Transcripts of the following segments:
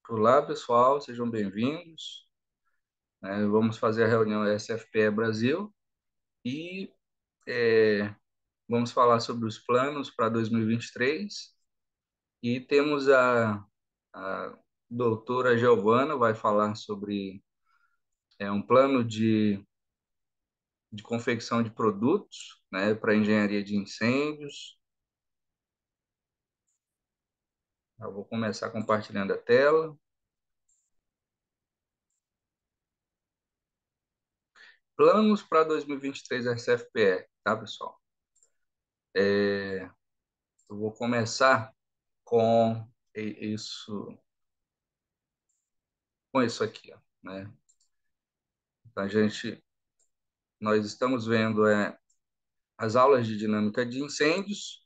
Olá, pessoal, sejam bem-vindos. Vamos fazer a reunião SFPE Brasil e vamos falar sobre os planos para 2023. E temos a doutora Giovana, vai falar sobre um plano de confecção de produtos, para engenharia de incêndios. Eu vou começar compartilhando a tela. Planos para 2023 SFPE, tá, pessoal? Eu vou começar com isso. Com isso aqui, ó, né? Então, nós estamos vendo as aulas de dinâmica de incêndios,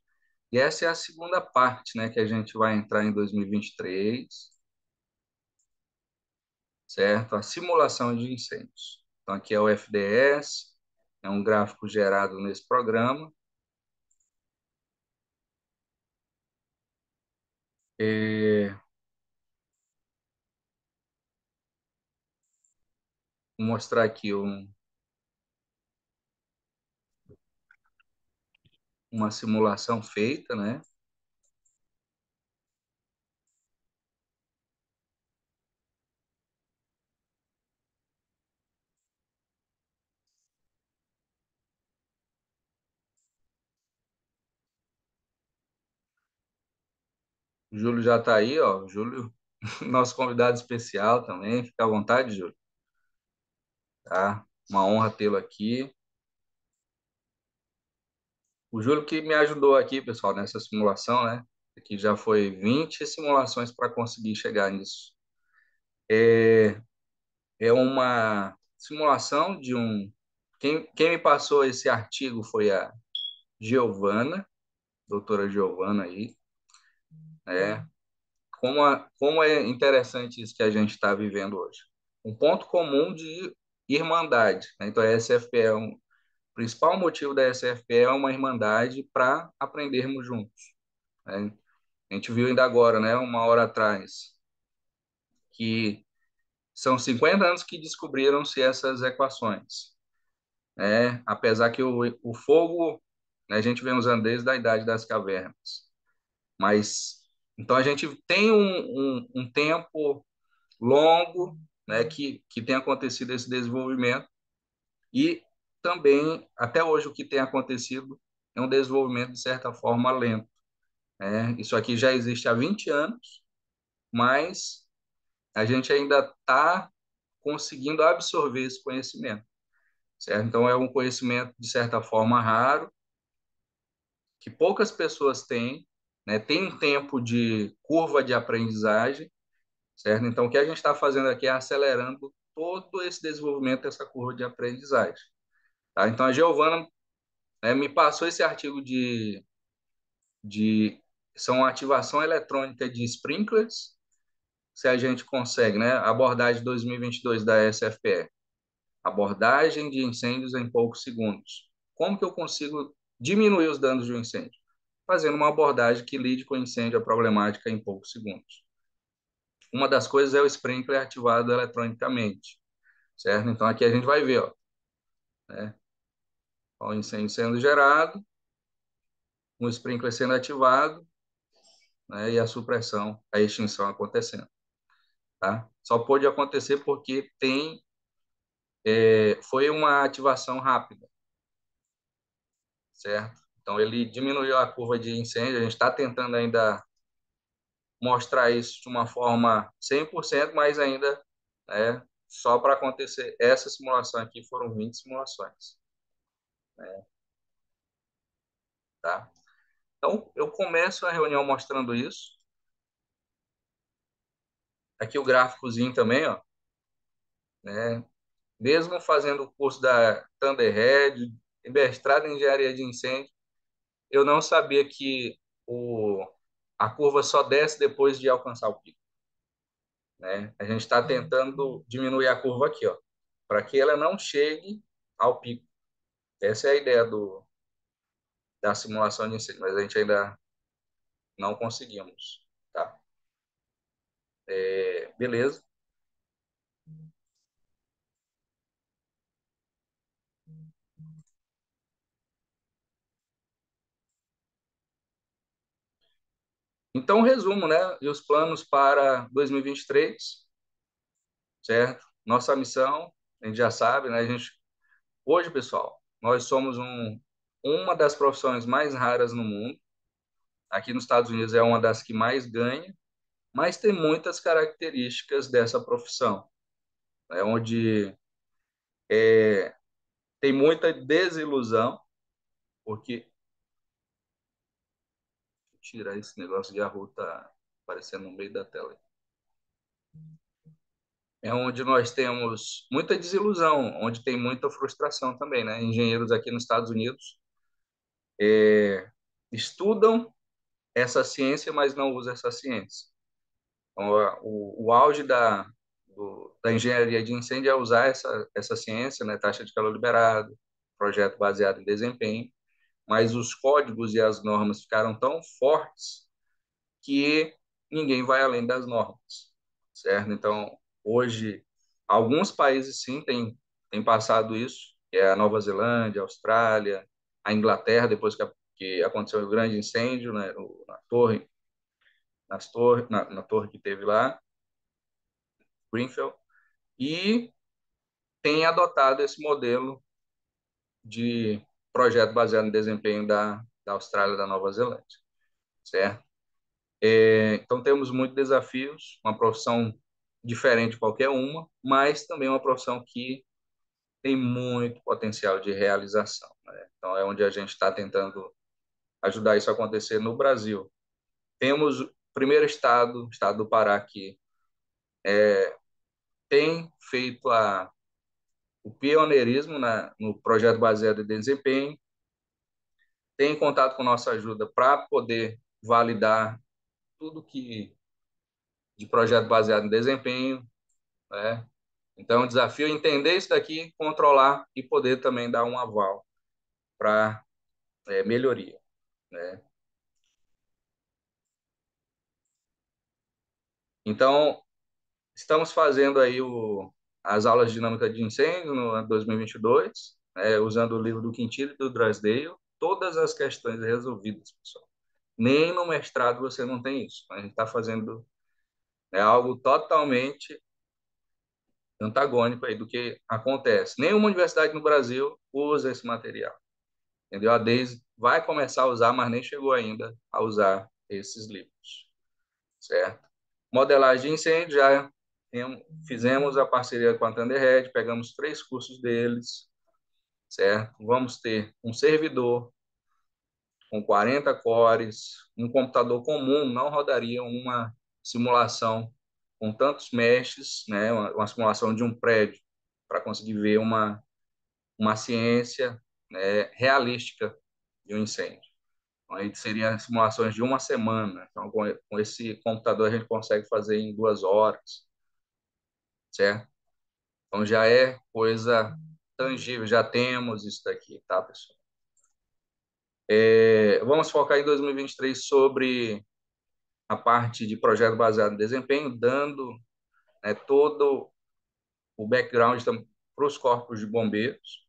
e essa é a segunda parte, né, que a gente vai entrar em 2023, certo? A simulação de incêndios. Então, aqui é o FDS, é um gráfico gerado nesse programa. Vou mostrar aqui uma simulação feita, né? O Júlio já está aí, ó. O Júlio, nosso convidado especial também. Fica à vontade, Júlio. Tá? Uma honra tê-lo aqui. O Júlio que me ajudou aqui, pessoal, nessa simulação, né? Aqui já foi 20 simulações para conseguir chegar nisso. É uma simulação de um. Quem me passou esse artigo foi a Giovana, doutora Giovana aí, né? Como é interessante isso que a gente está vivendo hoje. Um ponto comum de irmandade, né? Então, a SFP o principal motivo da SFP é uma irmandade para aprendermos juntos, né? A gente viu ainda agora, né, uma hora atrás, que são 50 anos que descobriram-se essas equações, né? Apesar que o fogo, né, a gente vem usando desde a idade das cavernas. Mas, então, a gente tem um tempo longo, né, que tem acontecido esse desenvolvimento, e também, até hoje, o que tem acontecido é um desenvolvimento, de certa forma, lento, né? Isso aqui já existe há 20 anos, mas a gente ainda está conseguindo absorver esse conhecimento, certo? Então, é um conhecimento, de certa forma, raro, que poucas pessoas têm, né? Tem um tempo de curva de aprendizagem, certo? Então, o que a gente está fazendo aqui é acelerando todo esse desenvolvimento dessa curva de aprendizagem, tá? Então, a Giovana, né, me passou esse artigo de são ativação eletrônica de sprinklers, se a gente consegue, né? Abordagem 2022 da SFPE. Abordagem de incêndios em poucos segundos. Como que eu consigo diminuir os danos de um incêndio? Fazendo uma abordagem que lide com o incêndio, a problemática, em poucos segundos. Uma das coisas é o sprinkler ativado eletronicamente, certo? Então, aqui a gente vai ver, ó, né? O incêndio sendo gerado, um sprinkler sendo ativado, né? E a supressão, a extinção acontecendo, tá? Só pôde acontecer porque foi uma ativação rápida, certo? Então, ele diminuiu a curva de incêndio. A gente está tentando ainda mostrar isso de uma forma 100%, mas ainda, né, só para acontecer essa simulação aqui foram 20 simulações, né, tá? Então, eu começo a reunião mostrando isso. Aqui o gráficozinho também, ó, né? Mesmo fazendo o curso da Thunderhead, mestrado em engenharia de incêndio, eu não sabia que a curva só desce depois de alcançar o pico, né? A gente está tentando diminuir a curva aqui, ó, para que ela não chegue ao pico. Essa é a ideia da simulação de incêndio, mas a gente ainda não conseguimos, tá? Beleza. Então, resumo, né? E os planos para 2023, certo? Nossa missão, a gente já sabe, né? Hoje, pessoal, nós somos uma das profissões mais raras no mundo. Aqui nos Estados Unidos é uma das que mais ganha, mas tem muitas características dessa profissão, né? Onde tem muita desilusão, porque tirar esse negócio de arroz tá aparecendo no meio da tela. É onde nós temos muita desilusão, onde tem muita frustração também, né? Engenheiros aqui nos Estados Unidos estudam essa ciência, mas não usam essa ciência. Então, o auge da engenharia de incêndio é usar essa ciência, né? Taxa de calor liberado, projeto baseado em desempenho, mas os códigos e as normas ficaram tão fortes que ninguém vai além das normas, certo? Então, hoje, alguns países sim têm passado isso, que é a Nova Zelândia, a Austrália, a Inglaterra, depois que aconteceu o grande incêndio, né, na torre que teve lá, Greenfield, e tem adotado esse modelo de projeto baseado em desempenho da Austrália e da Nova Zelândia, certo? Então, temos muitos desafios, uma profissão diferente de qualquer uma, mas também uma profissão que tem muito potencial de realização, né? Então, é onde a gente está tentando ajudar isso a acontecer no Brasil. Temos o primeiro estado, o estado do Pará, que tem feito o pioneirismo no projeto baseado em desempenho, tem contato com nossa ajuda para poder validar tudo que de projeto baseado em desempenho, né? Então, o desafio é entender isso daqui, controlar e poder também dar um aval para melhoria, né? Então, estamos fazendo aí as aulas de dinâmica de incêndio no ano 2022, né, usando o livro do Quintilo e do Drysdale, todas as questões resolvidas, pessoal. Nem no mestrado você não tem isso. A gente está fazendo algo totalmente antagônico aí do que acontece. Nenhuma universidade no Brasil usa esse material. Entendeu? A Daisy vai começar a usar, mas nem chegou ainda a usar esses livros, certo? Modelagem de incêndio, já fizemos a parceria com a Thunderhead, pegamos 3 cursos deles, certo? Vamos ter um servidor com 40 cores, um computador comum não rodaria uma simulação com tantos meshes, né? Uma simulação de um prédio, para conseguir ver uma ciência, né, realística de um incêndio. Então, aí seria simulações de uma semana. Então, com esse computador, a gente consegue fazer em 2 horas, certo? Então, já é coisa tangível, já temos isso daqui, tá, pessoal? Vamos focar em 2023 sobre a parte de projeto baseado em desempenho, dando, né, todo o background para os corpos de bombeiros.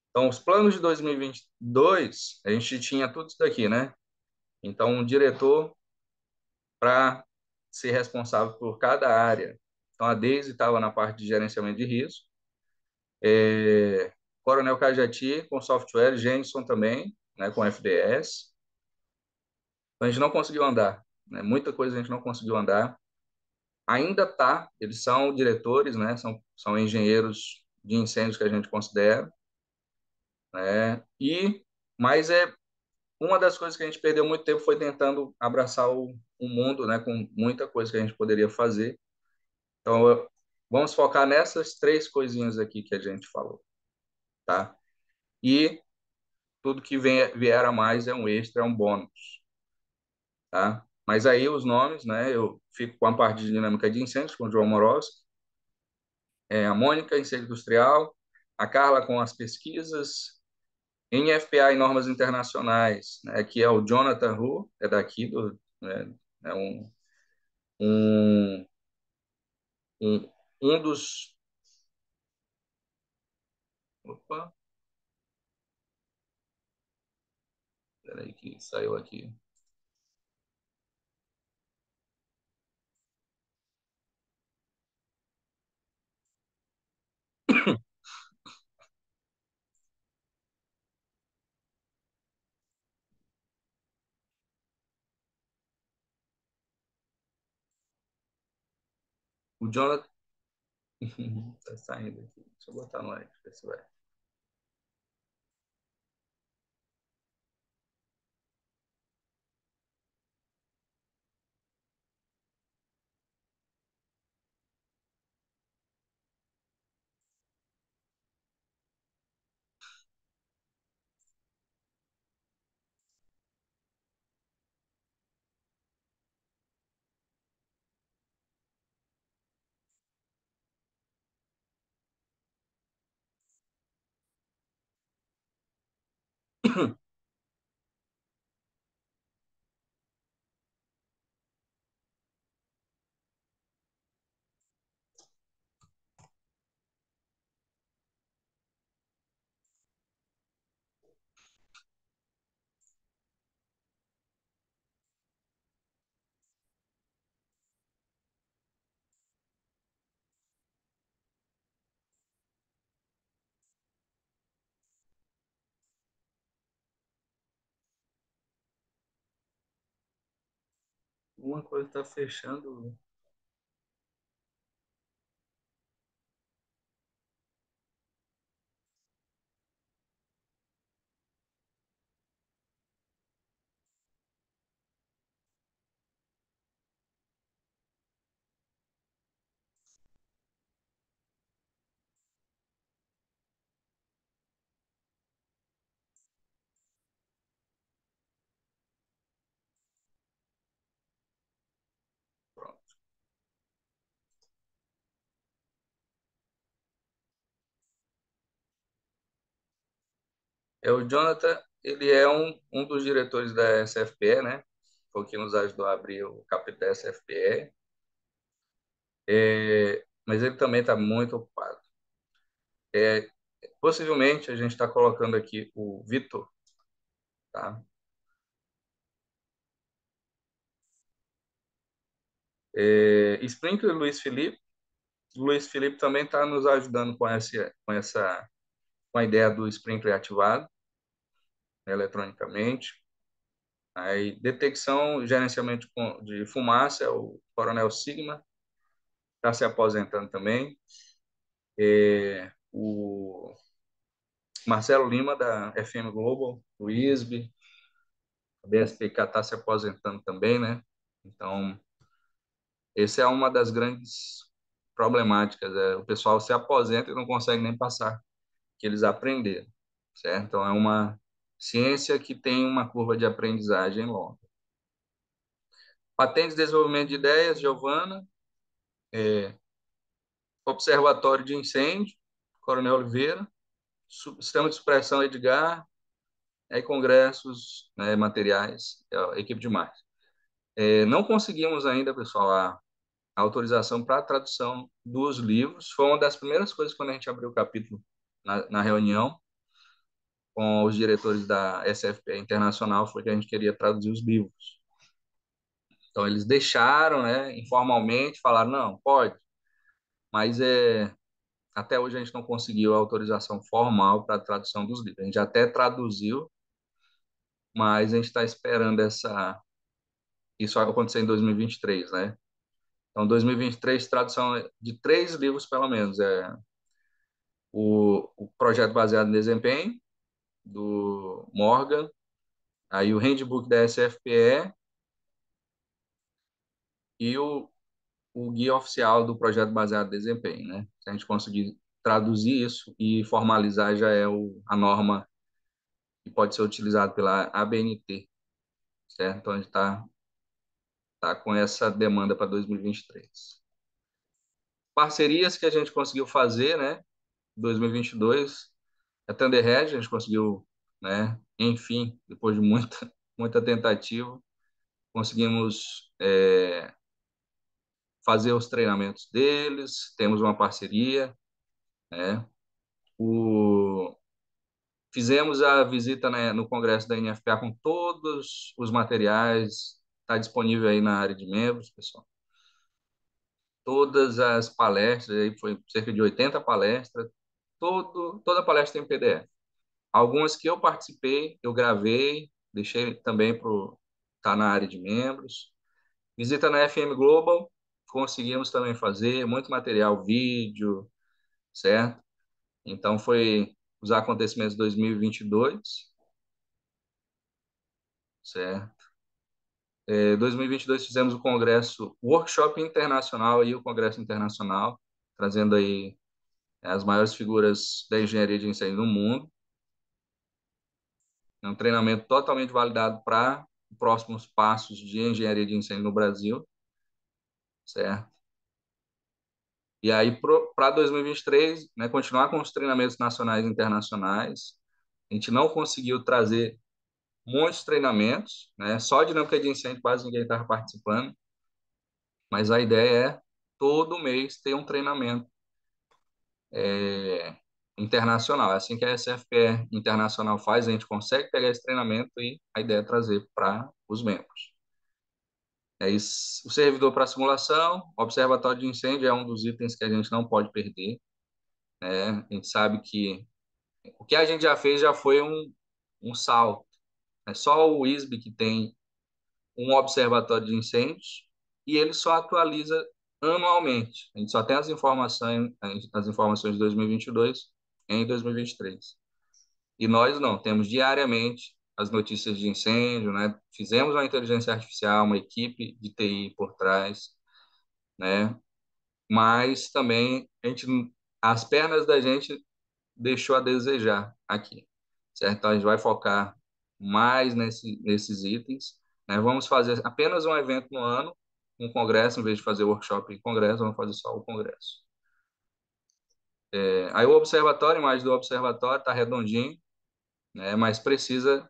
Então, os planos de 2022, a gente tinha tudo isso daqui, né? Então, um diretor para ser responsável por cada área. Então, a Deise estava na parte de gerenciamento de risco, Coronel Cajati com software, Jenson também, né, com FDS. Então, a gente não conseguiu andar, né? Muita coisa a gente não conseguiu andar. Ainda tá, eles são diretores, né? São engenheiros de incêndios que a gente considera, né? Mas uma das coisas que a gente perdeu muito tempo foi tentando abraçar o mundo, né? Com muita coisa que a gente poderia fazer. Então, vamos focar nessas 3 coisinhas aqui que a gente falou, tá? E tudo que vier a mais é um extra, é um bônus, tá? Mas aí os nomes, né? Eu fico com a parte de dinâmica de incêndios, com o João Morosco, a Mônica, incêndio industrial, a Carla com as pesquisas em FPA e normas internacionais, né? Que é o Jonathan Hu, é daqui, né, É um, um, um dos. Opa, peraí que saiu aqui. O Jonathan. Tá saindo aqui. Deixa eu botar no ar, ver se vai. Uma coisa tá fechando. Pronto. É o Jonathan, ele é um dos diretores da SFPE, né? Foi o que nos ajudou a abrir o capítulo da SFPE. Mas ele também está muito ocupado. É, possivelmente a gente está colocando aqui o Vitor, tá? Sprinkler e Luiz Felipe. Luiz Felipe também está nos ajudando com a ideia do Sprinkler ativado, né, eletronicamente. Aí, detecção e gerenciamento de fumaça, o Coronel Sigma está se aposentando também. O Marcelo Lima, da FM Global, o ISB, a BSPK está se aposentando também, né? Então, essa é uma das grandes problemáticas. O pessoal se aposenta e não consegue nem passar o que eles aprenderam, certo? Então, é uma ciência que tem uma curva de aprendizagem longa. Patente de desenvolvimento de ideias, Giovana. Observatório de incêndio, Coronel Oliveira. Sistema de supressão, Edgar. Aí, congressos, né, materiais, equipe de marketing. Não conseguimos ainda, pessoal, a autorização para a tradução dos livros. Foi uma das primeiras coisas quando a gente abriu o capítulo na reunião com os diretores da SFPE Internacional, foi que a gente queria traduzir os livros. Então, eles deixaram, né, informalmente, falaram, não, pode, mas até hoje a gente não conseguiu a autorização formal para a tradução dos livros. A gente até traduziu, mas a gente está esperando isso acontecer em 2023, né? Então, 2023, tradução de 3 livros, pelo menos. O projeto baseado em desempenho, do Morgan, aí o handbook da SFPE e o guia oficial do projeto baseado em desempenho, né? Se a gente conseguir traduzir isso e formalizar, já é a norma que pode ser utilizada pela ABNT, certo? Então, a gente tá com essa demanda para 2023. Parcerias que a gente conseguiu fazer, né? 2022, a Thunderhead, a gente conseguiu, né? Enfim, depois de muita, muita tentativa, conseguimos fazer os treinamentos deles, temos uma parceria, né? O, Fizemos a visita, né, no congresso da NFPA com todos os materiais, está disponível aí na área de membros, pessoal. Todas as palestras, aí foi cerca de 80 palestras, toda palestra tem PDF. Algumas que eu participei, eu gravei, deixei também para tá na área de membros. Visita na FM Global, conseguimos também fazer muito material, vídeo, certo? Então foi os acontecimentos de 2022, certo? 2022 fizemos o congresso, o workshop internacional e o congresso internacional, trazendo aí as maiores figuras da engenharia de incêndio no mundo. É um treinamento totalmente validado para próximos passos de engenharia de incêndio no Brasil, certo? E aí, para 2023, né, continuar com os treinamentos nacionais e internacionais. A gente não conseguiu trazer muitos treinamentos, né? Só a dinâmica de incêndio quase ninguém estava participando, mas a ideia é todo mês ter um treinamento é, internacional. É assim que a SFPE internacional faz, a gente consegue pegar esse treinamento e a ideia é trazer para os membros. É isso. O servidor para simulação, observatório de incêndio é um dos itens que a gente não pode perder, né? A gente sabe que o que a gente já fez já foi um salto. É só o ISB que tem um observatório de incêndios e ele só atualiza anualmente. A gente só tem as informações de 2022 em 2023. E nós não, temos diariamente as notícias de incêndio, né? Fizemos uma inteligência artificial, uma equipe de TI por trás, né? Mas também as pernas da gente deixou a desejar aqui, certo? Então a gente vai focar mais nesses itens, né? Vamos fazer apenas um evento no ano, um congresso, em vez de fazer workshop e congresso, vamos fazer só o congresso. Aí o observatório, a imagem do observatório está redondinho, né? Mas precisa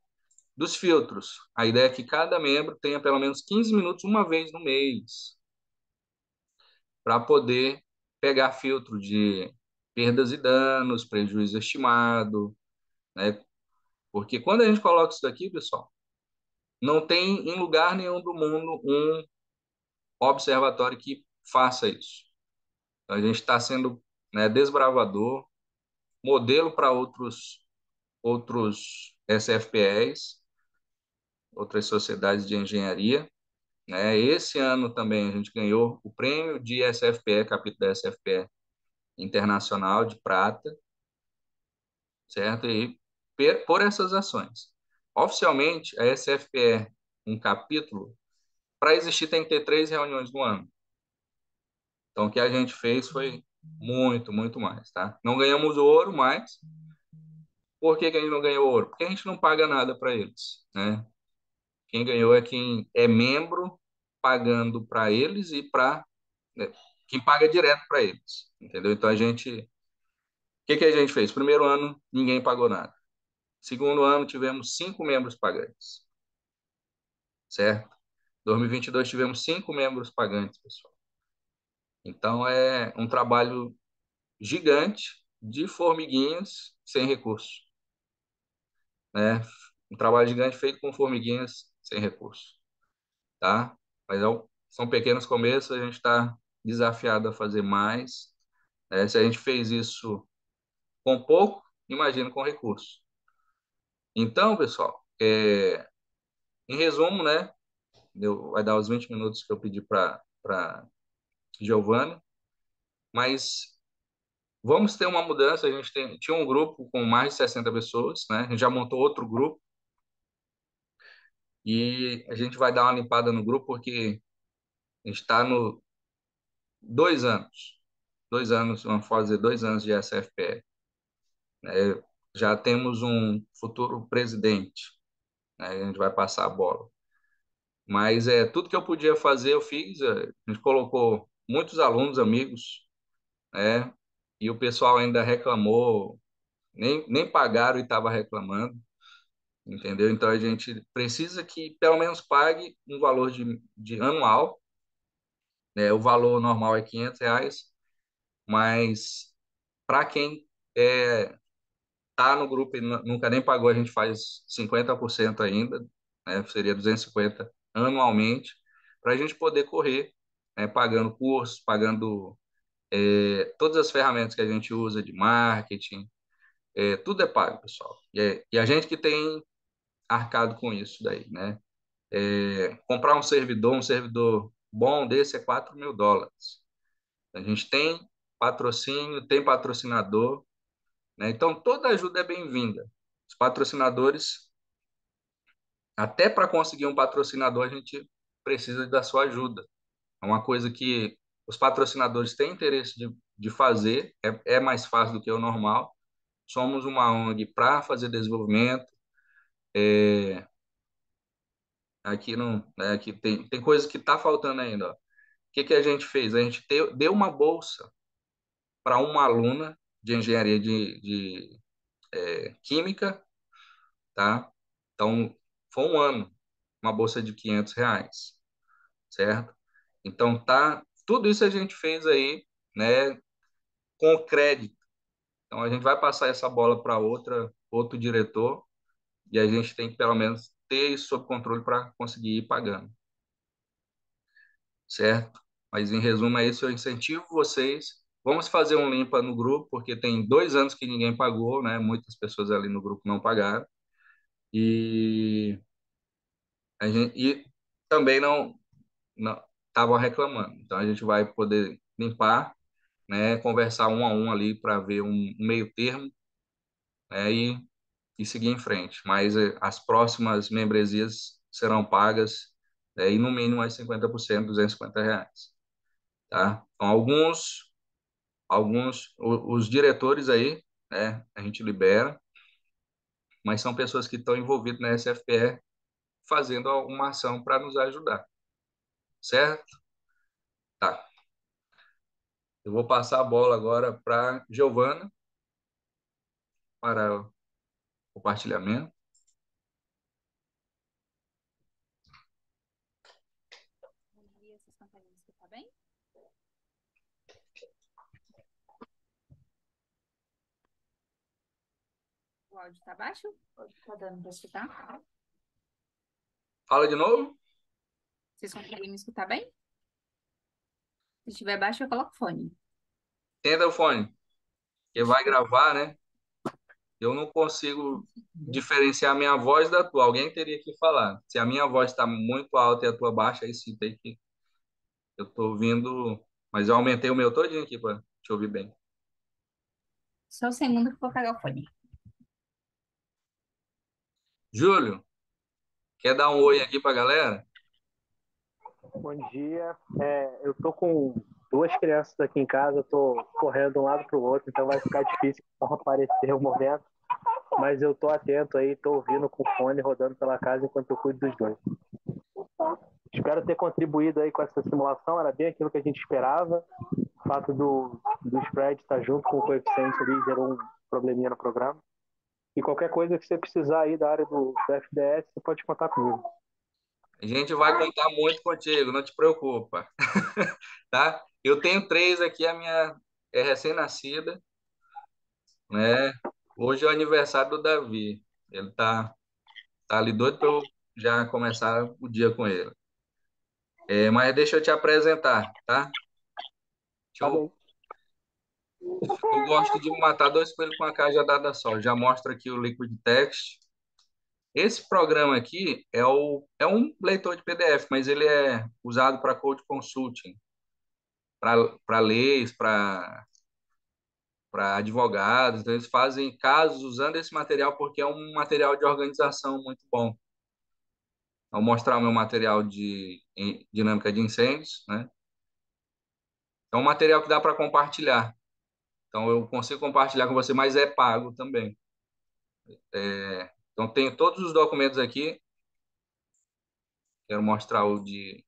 dos filtros. A ideia é que cada membro tenha pelo menos 15 minutos uma vez no mês para poder pegar filtro de perdas e danos, prejuízo estimado, né? Porque quando a gente coloca isso daqui, pessoal, não tem em lugar nenhum do mundo um observatório que faça isso. Então, a gente está sendo, né, desbravador, modelo para outros SFPEs, outras sociedades de engenharia, né? Esse ano também a gente ganhou o prêmio de SFPE, capítulo da SFPE Internacional de Prata, certo? E por essas ações. Oficialmente, a SFPE, um capítulo, para existir tem que ter 3 reuniões no ano. Então, o que a gente fez foi muito, muito mais, tá? Não ganhamos ouro, mas por que que a gente não ganhou ouro? Porque a gente não paga nada para eles, né? Quem ganhou é quem é membro, pagando para eles e para, né, quem paga direto para eles, entendeu? Então, o que que a gente fez? Primeiro ano, ninguém pagou nada. Segundo ano, tivemos 5 membros pagantes, certo? 2022 tivemos 5 membros pagantes, pessoal. Então, é um trabalho gigante de formiguinhas sem recursos, né? Um trabalho gigante feito com formiguinhas sem recursos, tá? Mas são pequenos começos, a gente está desafiado a fazer mais, né? Se a gente fez isso com pouco, imagina com recursos. Então, pessoal, em resumo, né? Vai dar os 20 minutos que eu pedi para Giovanni, mas vamos ter uma mudança. A gente tinha um grupo com mais de 60 pessoas, né? A gente já montou outro grupo e a gente vai dar uma limpada no grupo porque a gente está no 2 anos. 2 anos, vamos fazer 2 anos de SFPE, né? Já temos um futuro presidente, né? A gente vai passar a bola. Mas tudo que eu podia fazer, eu fiz. A gente colocou muitos alunos, amigos, né? E o pessoal ainda reclamou, nem pagaram e estava reclamando. entendeu? Então a gente precisa que pelo menos pague um valor de anual, né? O valor normal é R$ 500, mas para quem tá no grupo e nunca nem pagou, a gente faz 50% ainda, né? Seria 250 anualmente, para a gente poder correr, né? Pagando cursos, pagando todas as ferramentas que a gente usa de marketing, tudo é pago, pessoal. E a gente que tem arcado com isso daí, né? Comprar um servidor bom desse é US$ 4.000. A gente tem patrocínio, tem patrocinador, né? Então toda ajuda é bem-vinda. Os patrocinadores, até para conseguir um patrocinador, a gente precisa da sua ajuda. É uma coisa que os patrocinadores têm interesse de fazer, é mais fácil do que o normal. Somos uma ONG para fazer desenvolvimento. Aqui não, né, aqui tem coisa que está faltando ainda. Ó. O que que a gente fez? A gente deu uma bolsa para uma aluna de engenharia de química, tá? Então, foi um ano, uma bolsa de R$ 500, certo? Então, tudo isso a gente fez aí, né, com crédito. Então, a gente vai passar essa bola para outro diretor e a gente tem que, pelo menos, ter isso sob controle para conseguir ir pagando, certo? Mas, em resumo, é isso. Eu incentivo vocês. Vamos fazer um limpa no grupo, porque tem 2 anos que ninguém pagou, né? Muitas pessoas ali no grupo não pagaram. E, e também não estavam reclamando. Então, a gente vai poder limpar, né? Conversar um a um ali para ver um meio termo, né? E seguir em frente. Mas as próximas membresias serão pagas, e no mínimo mais 50%, R$ 250, tá? Então, os diretores aí, né, a gente libera, mas são pessoas que estão envolvidas na SFPE fazendo uma ação para nos ajudar, certo? Tá. Eu vou passar a bola agora para Giovana, para o compartilhamento. Bom dia, vocês conseguem me escutar bem? O áudio tá baixo? Ou tá dando pra escutar? Fala de novo. Vocês conseguem me escutar bem? Se estiver baixo, eu coloco fone. Tenta o fone, que vai gravar, né? Eu não consigo diferenciar a minha voz da tua. Alguém teria que falar. Se a minha voz está muito alta e a tua baixa, aí sim tem que. Eu estou ouvindo, mas eu aumentei o meu todinho aqui para te ouvir bem. Só um segundo que eu vou pegar o fone. Júlio, quer dar um oi aqui para a galera? Bom dia. Eu tô com duas crianças aqui em casa, eu tô correndo de um lado para o outro, então vai ficar difícil aparecer o momento, mas eu tô atento aí, tô ouvindo com o fone rodando pela casa enquanto eu cuido dos dois. Espero ter contribuído aí com essa simulação, era bem aquilo que a gente esperava. O fato do spread estar junto com o coeficiente ali gerou um probleminha no programa. E qualquer coisa que você precisar aí da área do FDS, você pode contar comigo. A gente vai contar muito contigo, não te preocupa, tá? Eu tenho três aqui, a minha é recém-nascida, né? Hoje é o aniversário do Davi. Ele tá ali doido para eu já começar o dia com ele. Mas deixa eu te apresentar, tá? Tá Eu, bem. eu gosto de matar dois coelhos com uma cajadada só. Já mostro aqui o Liquid Text. Esse programa aqui é um leitor de PDF, mas ele é usado para code consulting, para leis, para advogados. Então, eles fazem casos usando esse material porque é um material de organização muito bom. Vou mostrar o meu material de dinâmica de incêndios, né? É um material que dá para compartilhar. Então, eu consigo compartilhar com você, mas é pago também. Então, tenho todos os documentos aqui. Quero mostrar o do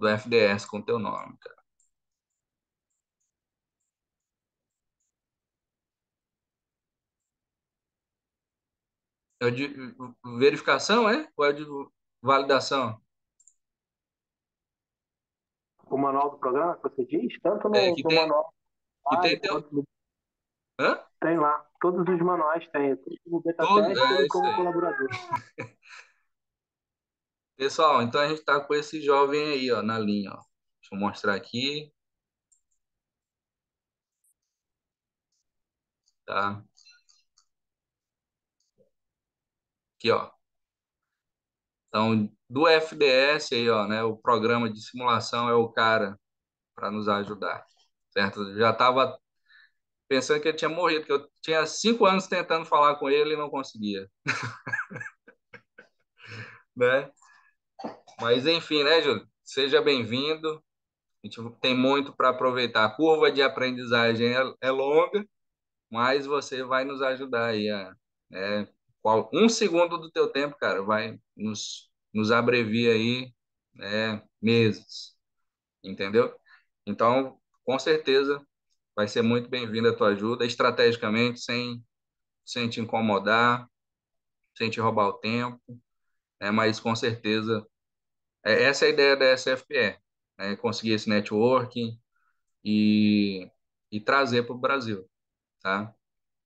FDS com teu nome, cara. É o de verificação, é? Ou é o de validação? O manual do programa que você diz, tanto É, no manual do que tem trabalho teu. quanto no, Hã? tem lá. Todos os manuais tem, tanto no beta Todo, tester é e isso como aí. colaborador. Pessoal, então a gente tá com esse jovem aí, ó, na linha, ó. Deixa eu mostrar aqui, tá? Aqui, ó. Então, do FDS aí, ó, né? O programa de simulação é o cara para nos ajudar, certo? Eu já estava pensando que ele tinha morrido, que eu tinha 5 anos tentando falar com ele e não conseguia, né? Mas enfim, né, Júlio? Seja bem-vindo. A gente tem muito para aproveitar. A curva de aprendizagem é longa, mas você vai nos ajudar aí né, 1 segundo do teu tempo, cara, vai nos abrevia aí, né, meses, entendeu? Então, com certeza, vai ser muito bem-vinda a tua ajuda, estrategicamente, sem te incomodar, sem te roubar o tempo, né, mas com certeza, essa é a ideia da SFPE, né, conseguir esse networking e, e trazer para o Brasil, tá?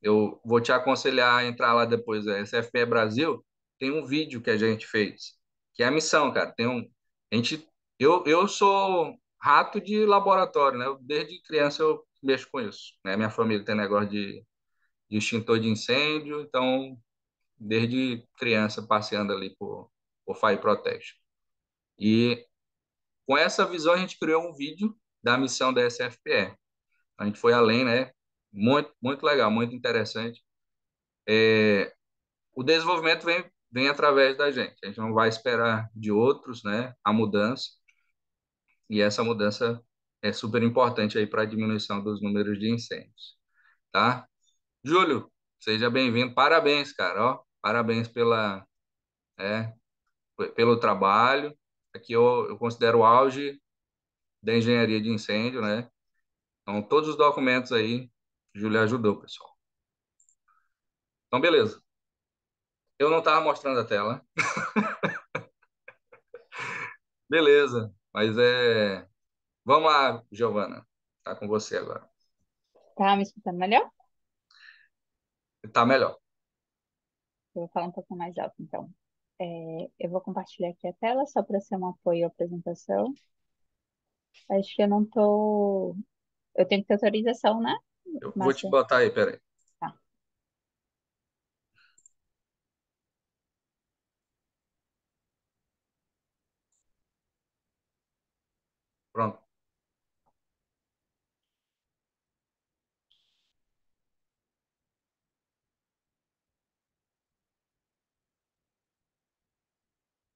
Eu vou te aconselhar a entrar lá depois, é SFPE Brasil, tem um vídeo que a gente fez, que é a missão, cara. Eu sou rato de laboratório, né? Desde criança eu mexo com isso, né? Minha família tem negócio de extintor de incêndio, então desde criança passeando ali por Fire Protection. E com essa visão a gente criou um vídeo da missão da SFPE. A gente foi além, né? Muito, muito legal, muito interessante. O desenvolvimento vem através da gente. A gente não vai esperar de outros, né, a mudança. E essa mudança é super importante aí para a diminuição dos números de incêndios, tá? Júlio, seja bem-vindo. Parabéns, cara, ó. Parabéns é, pelo trabalho. Aqui eu considero o auge da engenharia de incêndio, né? Então, todos os documentos aí, Júlio ajudou, pessoal. Então, beleza. Eu não estava mostrando a tela. Beleza, mas vamos lá, Giovana. Tá com você agora. Tá me escutando melhor? Tá melhor. Eu vou falar um pouco mais alto, então. Eu vou compartilhar aqui a tela só para ser um apoio à apresentação. Acho que eu não tô. Eu tenho que ter autorização, né, Eu vou te Márcia? botar aí, peraí. Tá. Pronto.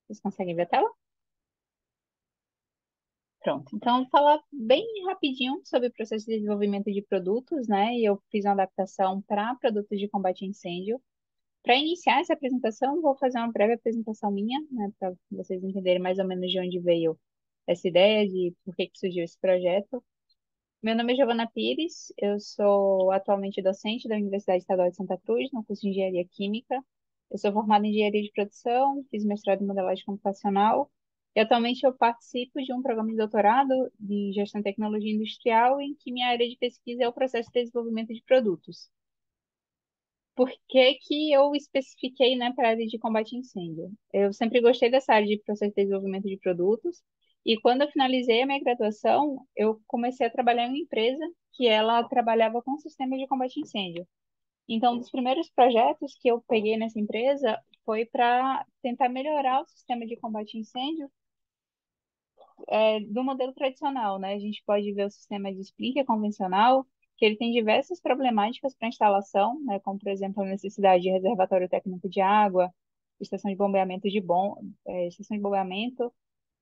Vocês conseguem ver a tela? Pronto. Então, vou falar bem rapidinho sobre o processo de desenvolvimento de produtos, né? E eu fiz uma adaptação para produtos de combate a incêndio. Para iniciar essa apresentação, vou fazer uma breve apresentação minha, né, para vocês entenderem mais ou menos de onde veio essa ideia, de por que que surgiu esse projeto. Meu nome é Giovana Pires, eu sou atualmente docente da Universidade Estadual de Santa Cruz, no curso de Engenharia Química. Eu sou formada em Engenharia de Produção, fiz mestrado em Modelagem Computacional e atualmente eu participo de um programa de doutorado de Gestão e Tecnologia Industrial, em que minha área de pesquisa é o processo de desenvolvimento de produtos. Por que que eu especifiquei, né, para a área de combate a incêndio? Eu sempre gostei dessa área de processo de desenvolvimento de produtos, e quando eu finalizei a minha graduação, eu comecei a trabalhar em uma empresa que ela trabalhava com sistemas de combate a incêndio. Então, um dos primeiros projetos que eu peguei nessa empresa foi para tentar melhorar o sistema de combate a incêndio do modelo tradicional, né? A gente pode ver o sistema de sprinkler convencional, que ele tem diversas problemáticas para instalação, né? Como, por exemplo, a necessidade de reservatório técnico de água, estação de bombeamento estação de bombeamento,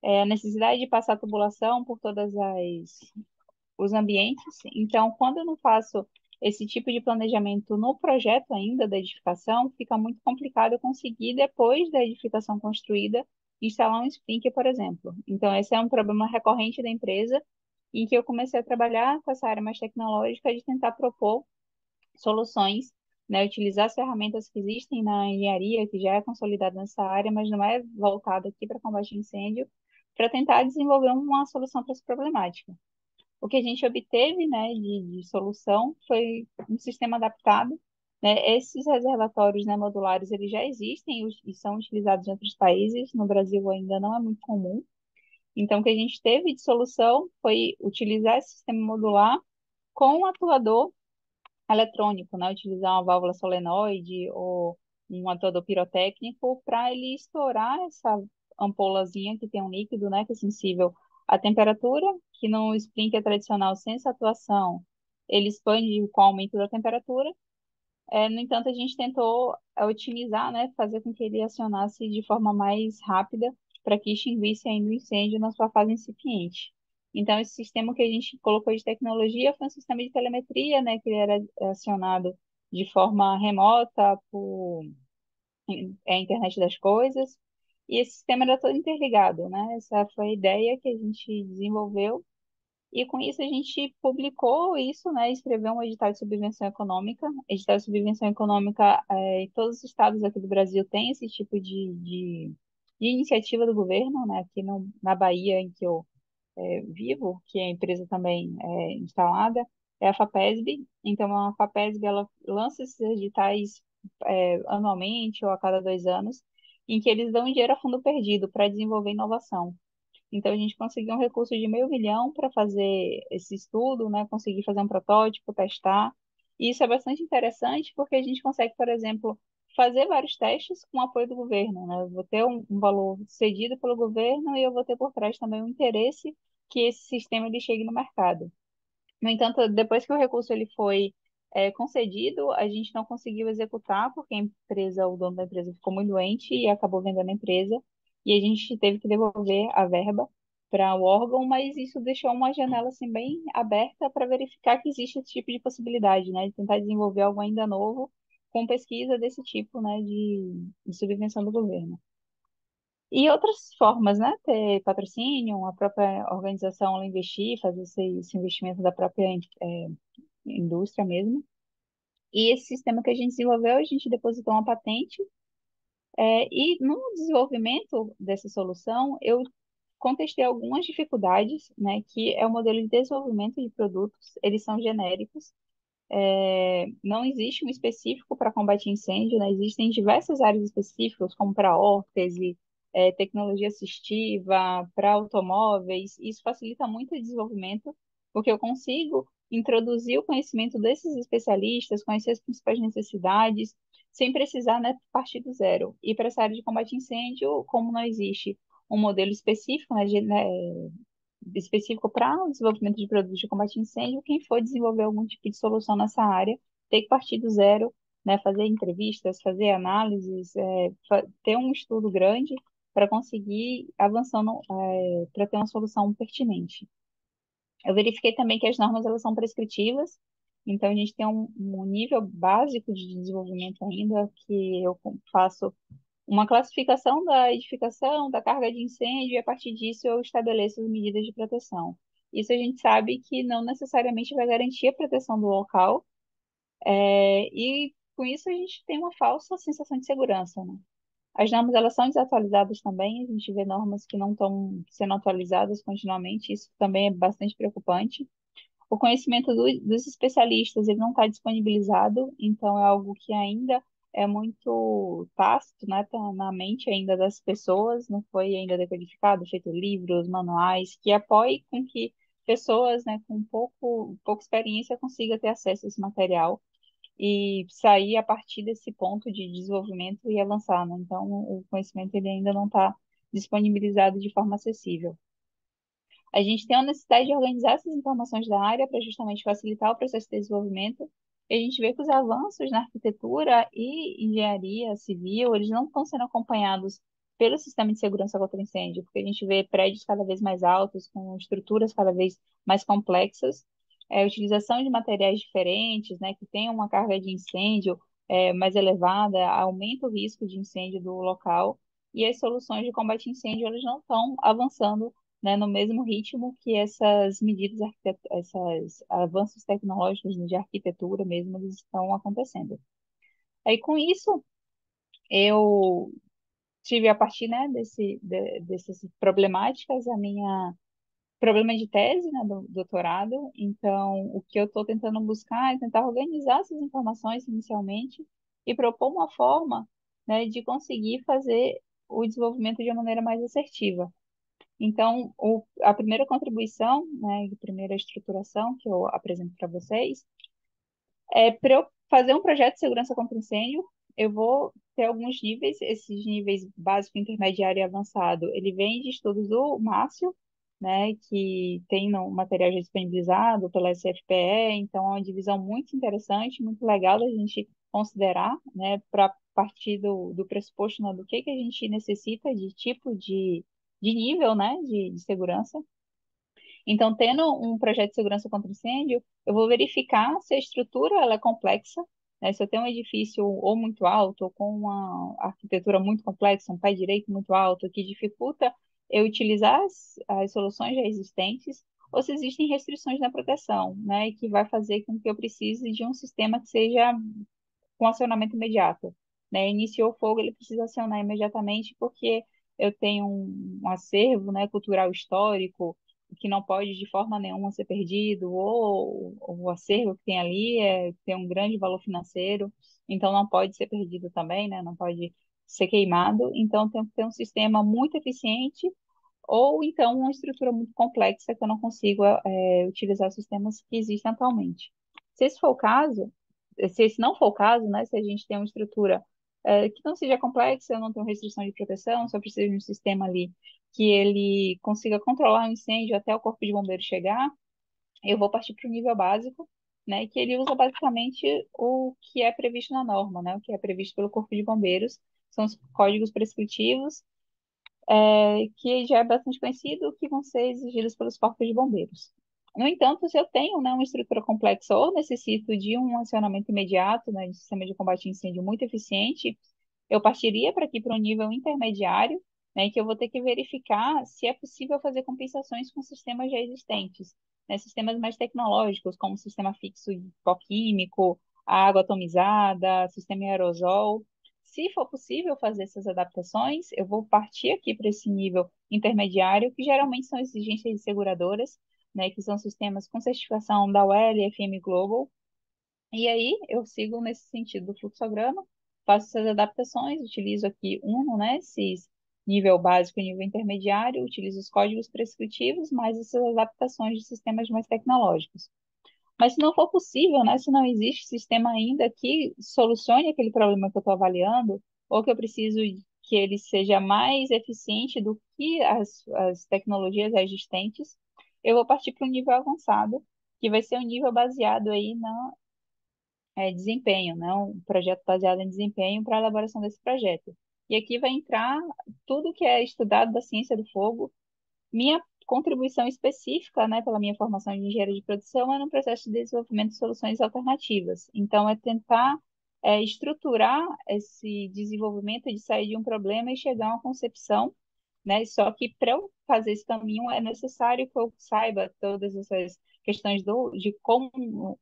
a necessidade de passar tubulação por todas os ambientes. Então, quando eu não faço esse tipo de planejamento no projeto ainda da edificação, fica muito complicado eu conseguir, depois da edificação construída, instalar um sprinkler, por exemplo. Então, esse é um problema recorrente da empresa, em que eu comecei a trabalhar com essa área mais tecnológica de tentar propor soluções né, utilizar as ferramentas que existem na engenharia, que já é consolidada nessa área, mas não é voltada aqui para combate a incêndio, para tentar desenvolver uma solução para essa problemática. O que a gente obteve, né, de solução foi um sistema adaptado, né? Esses reservatórios, né, modulares, eles já existem e são utilizados em outros países. No Brasil ainda não é muito comum. Então, o que a gente teve de solução foi utilizar esse sistema modular com um atuador eletrônico, né? Utilizar uma válvula solenoide ou um atuador pirotécnico para ele estourar essa ampolazinha que tem um líquido, né? Que é sensível à temperatura, que no sprinkler tradicional sem essa atuação ele expande com o aumento da temperatura. No entanto, a gente tentou otimizar, né? Fazer com que ele acionasse de forma mais rápida para que extinguisse ainda o incêndio na sua fase incipiente. Então, esse sistema que a gente colocou de tecnologia foi um sistema de telemetria, né, que ele era acionado de forma remota por internet das coisas, e esse sistema era todo interligado, né? Essa foi a ideia que a gente desenvolveu, e com isso a gente publicou isso, né? Escreveu um edital de subvenção econômica. Edital de subvenção econômica, em todos os estados aqui do Brasil tem esse tipo de iniciativa do governo, né? Aqui no, na Bahia, em que eu Vivo, que a empresa também é instalada, é a FAPESB. Então, a FAPESB ela lança esses editais anualmente ou a cada 2 anos, em que eles dão dinheiro a fundo perdido para desenvolver inovação. Então, a gente conseguiu um recurso de 500 mil para fazer esse estudo, né? Conseguir fazer um protótipo, testar. E isso é bastante interessante porque a gente consegue, por exemplo, fazer vários testes com o apoio do governo, né? Eu vou ter um valor cedido pelo governo e eu vou ter por trás também um interesse que esse sistema ele chegue no mercado. No entanto, depois que o recurso ele foi concedido, a gente não conseguiu executar porque a empresa, o dono da empresa ficou muito doente e acabou vendendo a empresa e a gente teve que devolver a verba para o órgão, mas isso deixou uma janela assim bem aberta para verificar que existe esse tipo de possibilidade, né, de tentar desenvolver algo ainda novo com pesquisa desse tipo, né, de subvenção do governo. E outras formas, né? Ter patrocínio, a própria organização ela investir, fazer esse investimento da própria indústria mesmo. E esse sistema que a gente desenvolveu, a gente depositou uma patente. E no desenvolvimento dessa solução, eu contestei algumas dificuldades, né? Que é o modelo de desenvolvimento de produtos, eles são genéricos. Não existe um específico para combate incêndio, né? Existem diversas áreas específicas, como para órtese, tecnologia assistiva, para automóveis. Isso facilita muito o desenvolvimento, porque eu consigo introduzir o conhecimento desses especialistas, conhecer as principais necessidades, sem precisar, né, partir do zero. E para essa área de combate a incêndio, como não existe um modelo específico, né, específico para o desenvolvimento de produtos de combate a incêndio, quem for desenvolver algum tipo de solução nessa área tem que partir do zero, né, fazer entrevistas, fazer análises, ter um estudo grande para conseguir avançando, para ter uma solução pertinente. Eu verifiquei também que as normas elas são prescritivas, então a gente tem um nível básico de desenvolvimento ainda que eu faço uma classificação da edificação, da carga de incêndio, e a partir disso eu estabeleço as medidas de proteção. Isso a gente sabe que não necessariamente vai garantir a proteção do local, e com isso a gente tem uma falsa sensação de segurança, né? As normas elas são desatualizadas também, a gente vê normas que não estão sendo atualizadas continuamente, isso também é bastante preocupante. O conhecimento dos especialistas ele não está disponibilizado, então é algo que ainda é muito tácito, né? Tá na mente ainda das pessoas, não foi ainda decodificado, feito livros, manuais, que apoiem com que pessoas, né, com pouca experiência consigam ter acesso a esse material e sair a partir desse ponto de desenvolvimento e avançar, né? Então, o conhecimento ele ainda não está disponibilizado de forma acessível. A gente tem a necessidade de organizar essas informações da área para justamente facilitar o processo de desenvolvimento. E a gente vê que os avanços na arquitetura e engenharia civil, eles não estão sendo acompanhados pelo sistema de segurança contra incêndio, porque a gente vê prédios cada vez mais altos, com estruturas cada vez mais complexas, a utilização de materiais diferentes, né, que tenham uma carga de incêndio mais elevada, aumenta o risco de incêndio do local, e as soluções de combate a incêndio, elas não estão avançando, né, no mesmo ritmo que essas medidas, esses avanços tecnológicos de arquitetura mesmo, eles estão acontecendo. Aí, com isso, eu tive, a partir, né, dessas problemáticas, a minha problema de tese, né, do doutorado. Então, o que eu estou tentando buscar é tentar organizar essas informações inicialmente e propor uma forma, né, de conseguir fazer o desenvolvimento de uma maneira mais assertiva. Então, a primeira contribuição, né, a primeira estruturação que eu apresento para vocês é para eu fazer um projeto de segurança contra incêndio. Eu vou ter alguns níveis, esses níveis básico, intermediário e avançado. Ele vem de estudos do Márcio, né, que tem no material já disponibilizado pela SFPE, então é uma divisão muito interessante, muito legal da gente considerar, né, para partir do pressuposto, né, do que a gente necessita de tipo de nível, né, de segurança. Então, tendo um projeto de segurança contra incêndio, eu vou verificar se a estrutura ela é complexa, né? Se eu tenho um edifício ou muito alto, ou com uma arquitetura muito complexa, um pé direito muito alto, que dificulta eu utilizar as soluções já existentes, ou se existem restrições na proteção, né? E que vai fazer com que eu precise de um sistema que seja com acionamento imediato, né? Iniciou o fogo, ele precisa acionar imediatamente porque eu tenho um acervo, né, cultural histórico que não pode de forma nenhuma ser perdido, ou o acervo que tem ali tem um grande valor financeiro, então não pode ser perdido também, né? Não pode ser queimado, então tem que ter um sistema muito eficiente ou então uma estrutura muito complexa que eu não consigo utilizar os sistemas que existem atualmente. Se esse for o caso, se esse não for o caso, né, se a gente tem uma estrutura que não seja complexa, eu não tenho restrição de proteção, só preciso de um sistema ali que ele consiga controlar o incêndio até o corpo de bombeiro chegar, eu vou partir para o nível básico, né, que ele usa basicamente o que é previsto na norma, né, o que é previsto pelo corpo de bombeiros, são os códigos prescritivos que já é bastante conhecido, que vão ser exigidos pelos corpos de bombeiros. No entanto, se eu tenho, né, uma estrutura complexa ou necessito de um acionamento imediato, né, de sistema de combate a incêndio muito eficiente, eu partiria para aqui para um nível intermediário, né, que eu vou ter que verificar se é possível fazer compensações com sistemas já existentes, né, sistemas mais tecnológicos, como o sistema fixo de pó químico, água atomizada, sistema em aerosol. Se for possível fazer essas adaptações, eu vou partir aqui para esse nível intermediário, que geralmente são exigências de seguradoras, né, que são sistemas com certificação da UL e FM Global. E aí eu sigo nesse sentido do fluxograma, faço essas adaptações, utilizo aqui Uno, né, esses nível básico e nível intermediário, utilizo os códigos prescritivos, mais essas adaptações de sistemas mais tecnológicos. Mas se não for possível, né, se não existe sistema ainda que solucione aquele problema que eu estou avaliando, ou que eu preciso que ele seja mais eficiente do que as tecnologias existentes, eu vou partir para um nível avançado, que vai ser um nível baseado aí na desempenho, né, um projeto baseado em desempenho para a elaboração desse projeto. E aqui vai entrar tudo que é estudado da ciência do fogo. Minha contribuição específica, né, pela minha formação de engenheiro de produção, é no processo de desenvolvimento de soluções alternativas. Então, é tentar estruturar esse desenvolvimento de sair de um problema e chegar a uma concepção, né? Só que para eu fazer esse caminho é necessário que eu saiba todas essas questões de como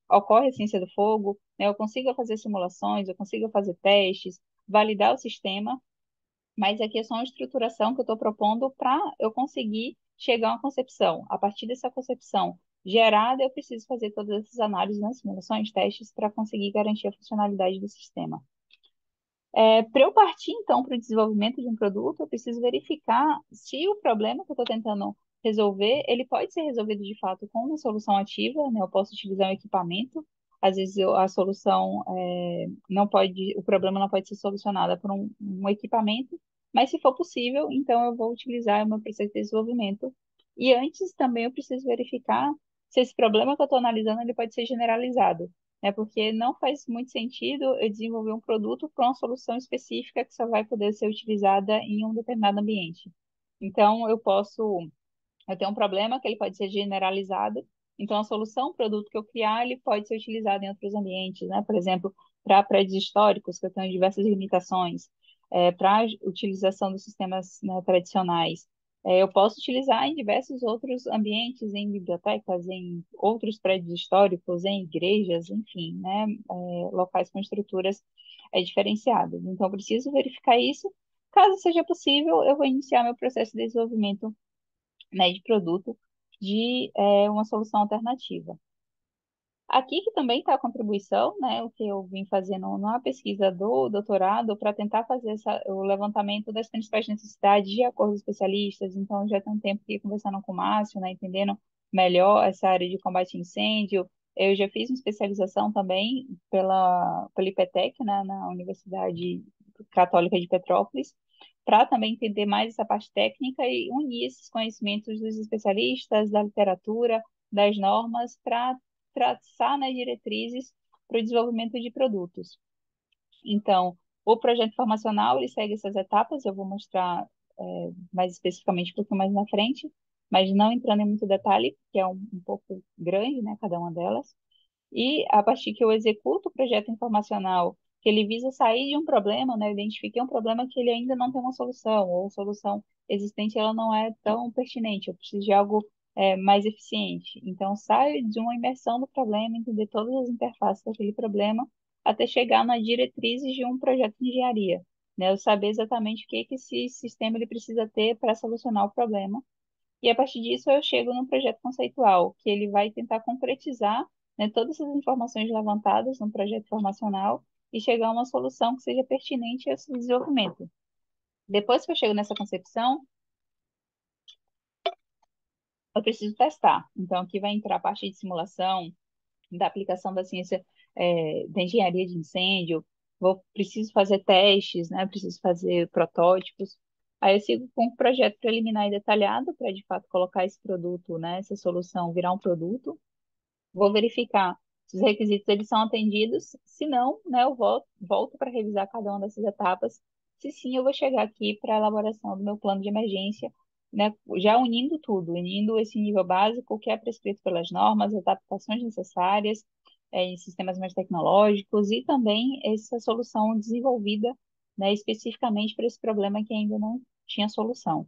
ocorre a ciência do fogo, né? Eu consiga fazer simulações, eu consiga fazer testes, validar o sistema, mas aqui é só uma estruturação que eu estou propondo para eu conseguir chegar a uma concepção. A partir dessa concepção gerada, eu preciso fazer todas essas análises, né, simulações, testes, para conseguir garantir a funcionalidade do sistema. Para eu partir, então, para o desenvolvimento de um produto, eu preciso verificar se o problema que eu estou tentando resolver, ele pode ser resolvido de fato com uma solução ativa, né? Eu posso utilizar um equipamento, às vezes a solução não pode, o problema não pode ser solucionado por um equipamento, mas se for possível, então eu vou utilizar o meu processo de desenvolvimento. E antes também eu preciso verificar se esse problema que eu estou analisando, ele pode ser generalizado, né? Porque não faz muito sentido eu desenvolver um produto para uma solução específica que só vai poder ser utilizada em um determinado ambiente. Então, eu tenho um problema que ele pode ser generalizado, então a solução, o produto que eu criar, ele pode ser utilizado em outros ambientes, né? Por exemplo, para prédios históricos, que eu tenho diversas limitações, para utilização dos sistemas, né, tradicionais, Eu posso utilizar em diversos outros ambientes, em bibliotecas, em outros prédios históricos, em igrejas, enfim, né? Locais com estruturas diferenciadas. Então, eu preciso verificar isso. Caso seja possível, eu vou iniciar meu processo de desenvolvimento, né, de produto de uma solução alternativa. Aqui que também está a contribuição, né, o que eu vim fazendo na pesquisa do doutorado para tentar fazer o levantamento das principais necessidades de acordo com os especialistas. Então, já tem um tempo que conversando com o Márcio, né, entendendo melhor essa área de combate a incêndio. Eu já fiz uma especialização também pela IPETEC, né, na Universidade Católica de Petrópolis, para também entender mais essa parte técnica e unir esses conhecimentos dos especialistas, da literatura, das normas, para traçar, né, diretrizes para o desenvolvimento de produtos. Então, o projeto informacional, ele segue essas etapas, eu vou mostrar mais especificamente um pouquinho mais na frente, mas não entrando em muito detalhe, que é um pouco grande, né, cada uma delas. E a partir que eu executo o projeto informacional, que ele visa sair de um problema, né, eu identifiquei um problema que ele ainda não tem uma solução, ou a solução existente ela não é tão pertinente, eu preciso de algo mais eficiente. Então, saio de uma imersão do problema, entender todas as interfaces daquele problema, até chegar nas diretrizes de um projeto de engenharia, né, eu saber exatamente o que esse sistema ele precisa ter para solucionar o problema. E a partir disso eu chego no projeto conceitual, que ele vai tentar concretizar, né, todas essas informações levantadas no projeto formacional e chegar a uma solução que seja pertinente a esse desenvolvimento. Depois que eu chego nessa concepção, eu preciso testar. Então, aqui vai entrar a parte de simulação, da aplicação da ciência, da engenharia de incêndio, preciso fazer testes, né? Preciso fazer protótipos. Aí eu sigo com um projeto preliminar e detalhado para, de fato, colocar esse produto, né? Essa solução virar um produto. Vou verificar se os requisitos eles são atendidos. Se não, né, eu volto para revisar cada uma dessas etapas. Se sim, eu vou chegar aqui para a elaboração do meu plano de emergência, né, já unindo tudo, unindo esse nível básico, o que é prescrito pelas normas, as adaptações necessárias, em sistemas mais tecnológicos e também essa solução desenvolvida, né, especificamente para esse problema que ainda não tinha solução.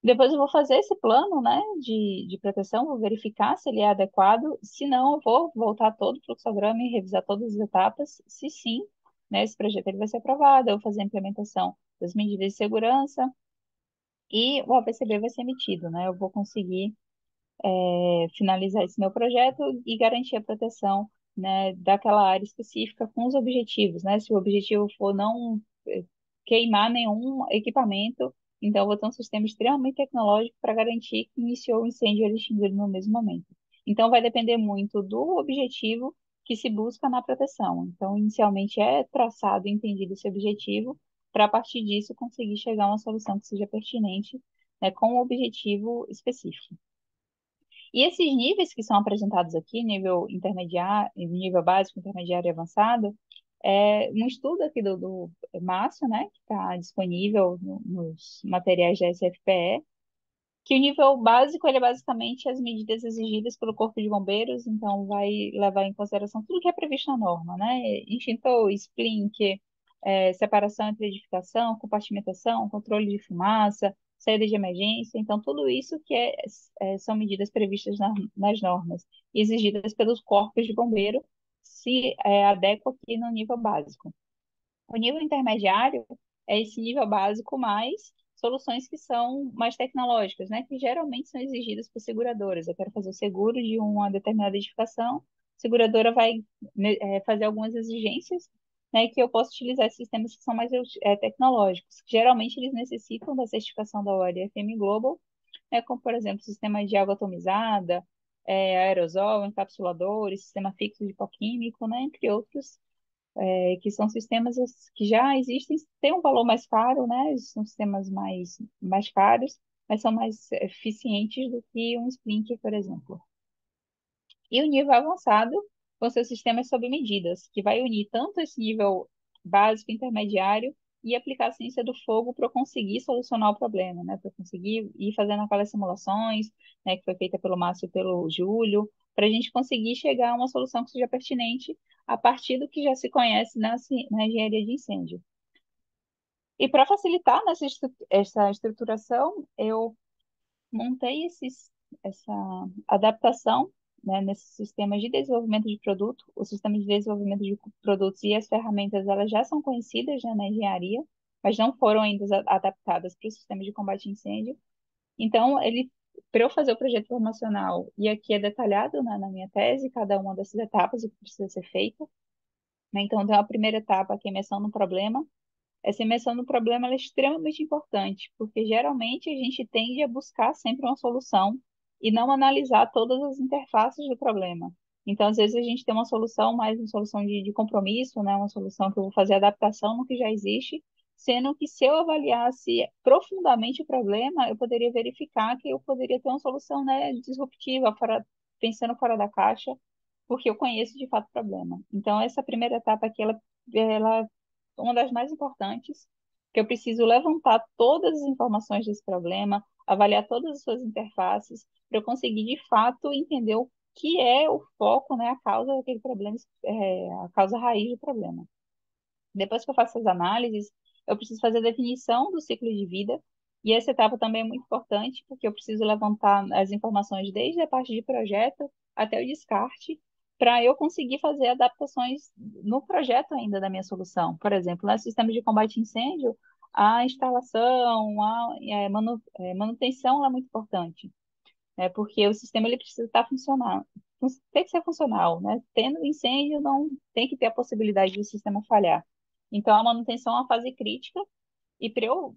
Depois eu vou fazer esse plano, né, de proteção, vou verificar se ele é adequado. Se não, eu vou voltar todo o fluxograma e revisar todas as etapas. Se sim, né, esse projeto ele vai ser aprovado, eu vou fazer a implementação das medidas de segurança e o APCB vai ser emitido, né? Eu vou conseguir finalizar esse meu projeto e garantir a proteção, né, daquela área específica com os objetivos, né? Se o objetivo for não queimar nenhum equipamento, então eu vou ter um sistema extremamente tecnológico para garantir que iniciou o incêndio e ele extinguiu no mesmo momento. Então vai depender muito do objetivo que se busca na proteção. Então, inicialmente é traçado e entendido esse objetivo, para a partir disso conseguir chegar a uma solução que seja pertinente, né, com um objetivo específico. E esses níveis que são apresentados aqui, nível intermediário, nível básico, intermediário e avançado, um estudo aqui do Márcio, né, que está disponível nos materiais da SFPE, que o nível básico ele é basicamente as medidas exigidas pelo Corpo de Bombeiros, então vai levar em consideração tudo que é previsto na norma, né? Extintor, splink, separação entre edificação, compartimentação, controle de fumaça, saída de emergência, então tudo isso que são medidas previstas nas normas e exigidas pelos corpos de bombeiro se adequa aqui no nível básico. O nível intermediário é esse nível básico mais soluções que são mais tecnológicas, né? Que geralmente são exigidas por seguradoras. Eu quero fazer o seguro de uma determinada edificação, a seguradora vai, né, fazer algumas exigências, né? Que eu posso utilizar esses sistemas que são mais tecnológicos. Geralmente eles necessitam da certificação da ORFM Global, né? Como, por exemplo, sistema de água atomizada, aerosol, encapsuladores, sistema fixo de pó químico, né? Entre outros que são sistemas que já existem, têm um valor mais caro, né? São sistemas mais caros, mas são mais eficientes do que um Splink, por exemplo. E o nível avançado vão ser sistemas sob medidas, que vai unir tanto esse nível básico, intermediário, e aplicar a ciência do fogo para conseguir solucionar o problema, né? Para conseguir ir fazendo aquelas simulações, né, que foi feita pelo Márcio e pelo Júlio, para a gente conseguir chegar a uma solução que seja pertinente a partir do que já se conhece na engenharia de incêndio. E para facilitar essa estruturação, eu montei essa adaptação, né, nesses sistemas de desenvolvimento de produto. O sistema de desenvolvimento de produtos e as ferramentas, elas já são conhecidas, já na engenharia, mas não foram ainda adaptadas para o sistema de combate a incêndio. Então, para eu fazer o projeto formacional, e aqui é detalhado, né, na minha tese, cada uma dessas etapas, o que precisa ser feito. Né? Então, tem a primeira etapa, que é a imersão no problema. Essa imersão no problema ela é extremamente importante, porque geralmente a gente tende a buscar sempre uma solução e não analisar todas as interfaces do problema. Então, às vezes, a gente tem uma solução, mais uma solução de compromisso, né? Uma solução que eu vou fazer adaptação no que já existe, sendo que se eu avaliasse profundamente o problema, eu poderia verificar que eu poderia ter uma solução, né, disruptiva, pensando fora da caixa, porque eu conheço de fato o problema. Então, essa primeira etapa aqui, ela uma das mais importantes, que eu preciso levantar todas as informações desse problema, avaliar todas as suas interfaces, para eu conseguir de fato entender o que é o foco, né, a causa daquele problema, a causa raiz do problema. Depois que eu faço as análises, eu preciso fazer a definição do ciclo de vida, e essa etapa também é muito importante, porque eu preciso levantar as informações desde a parte de projeto até o descarte, para eu conseguir fazer adaptações no projeto ainda da minha solução. Por exemplo, no sistema de combate a incêndio, a instalação, manutenção ela é muito importante, né? Porque o sistema ele precisa estar funcionando, tem que ser funcional, né? Tendo incêndio, não tem que ter a possibilidade do sistema falhar. Então, a manutenção é uma fase crítica, e para eu,